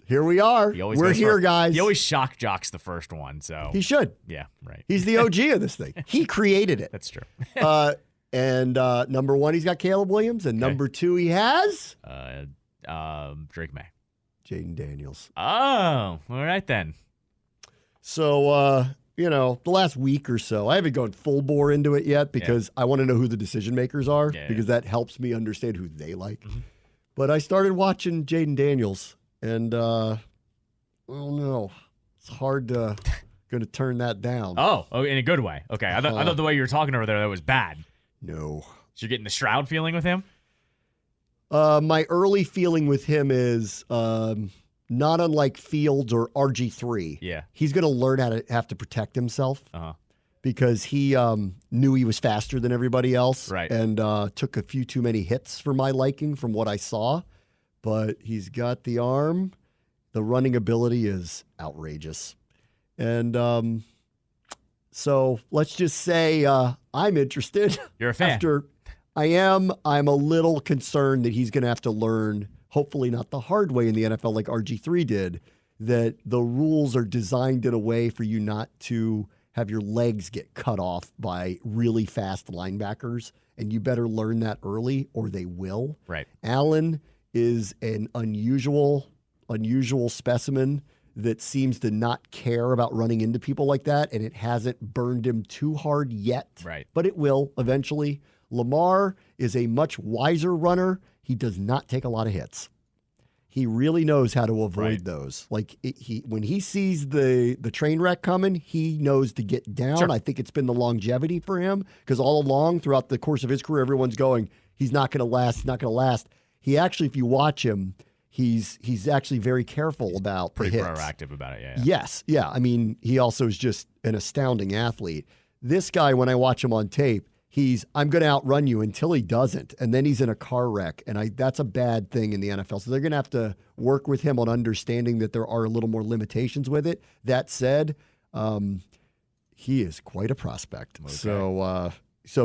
Here we are. We're here, guys. He always shock jocks the first one. So he should. Yeah, right. He's the OG of this thing. He created it. That's true. And number 1, he's got Caleb Williams. And number 2, he has? Drake May. Jaden Daniels. Oh, all right then. So, the last week or so, I haven't gone full bore into it yet because I want to know who the decision makers are because that helps me understand who they like. But I started watching Jaden Daniels, and I don't know. It's hard to going to turn that down. Oh, in a good way. Okay, I thought the way you were talking over there that was bad. No. So you're getting the Stroud feeling with him? My early feeling with him is not unlike Fields or RG3. Yeah. He's going to learn how to have to protect himself because he knew he was faster than everybody else and took a few too many hits for my liking from what I saw. But he's got the arm. The running ability is outrageous. And so let's just say I'm interested. You're a fan. I'm a little concerned that he's going to have to learn, hopefully not the hard way in the NFL like RG3 did, that the rules are designed in a way for you not to have your legs get cut off by really fast linebackers, and you better learn that early or they will. Right. Allen is an unusual specimen that seems to not care about running into people like that, and it hasn't burned him too hard yet. Right. But it will eventually. Lamar is a much wiser runner. He does not take a lot of hits. He really knows how to avoid those. Like when he sees the train wreck coming, he knows to get down. Sure. I think it's been the longevity for him because all along throughout the course of his career, everyone's going, he's not going to last. He's not going to last. He actually, if you watch him, he's actually very careful about pretty the hits. proactive about it. Yeah. Yes. Yeah. I mean, he also is just an astounding athlete. This guy, when I watch him on tape, I'm going to outrun you until he doesn't. And then he's in a car wreck. And that's a bad thing in the NFL. So they're going to have to work with him on understanding that there are a little more limitations with it. That said, he is quite a prospect. Okay. So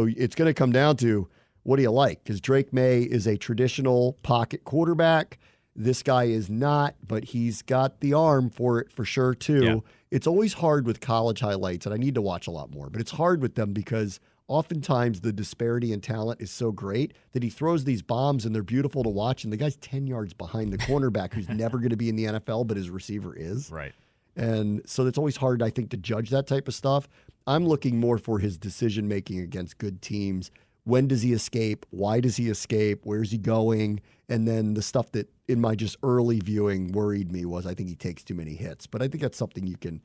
it's going to come down to what do you like? Because Drake May is a traditional pocket quarterback. This guy is not, but he's got the arm for it for sure, too. Yeah. It's always hard with college highlights, and I need to watch a lot more. But it's hard with them because oftentimes the disparity in talent is so great that he throws these bombs and they're beautiful to watch, and the guy's 10 yards behind the cornerback who's never going to be in the NFL, but his receiver is. Right. And so it's always hard, I think, to judge that type of stuff. I'm looking more for his decision-making against good teams. When does he escape? Why does he escape? Where's he going? And then the stuff that in my just early viewing worried me was I think he takes too many hits. But I think that's something you can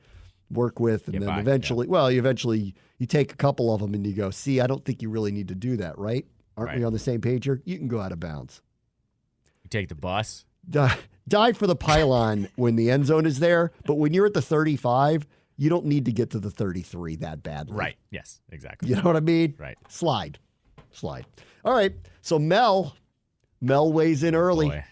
work with. And then eventually, you take a couple of them and you go, see, I don't think you really need to do that, right? Aren't we on the same page here? You can go out of bounds. You take the bus. Dive for the pylon when the end zone is there. But when you're at the 35, you don't need to get to the 33 that badly. Right. Yes, exactly. You know what I mean? Right. Slide. All right. So Mel weighs in early. Boy.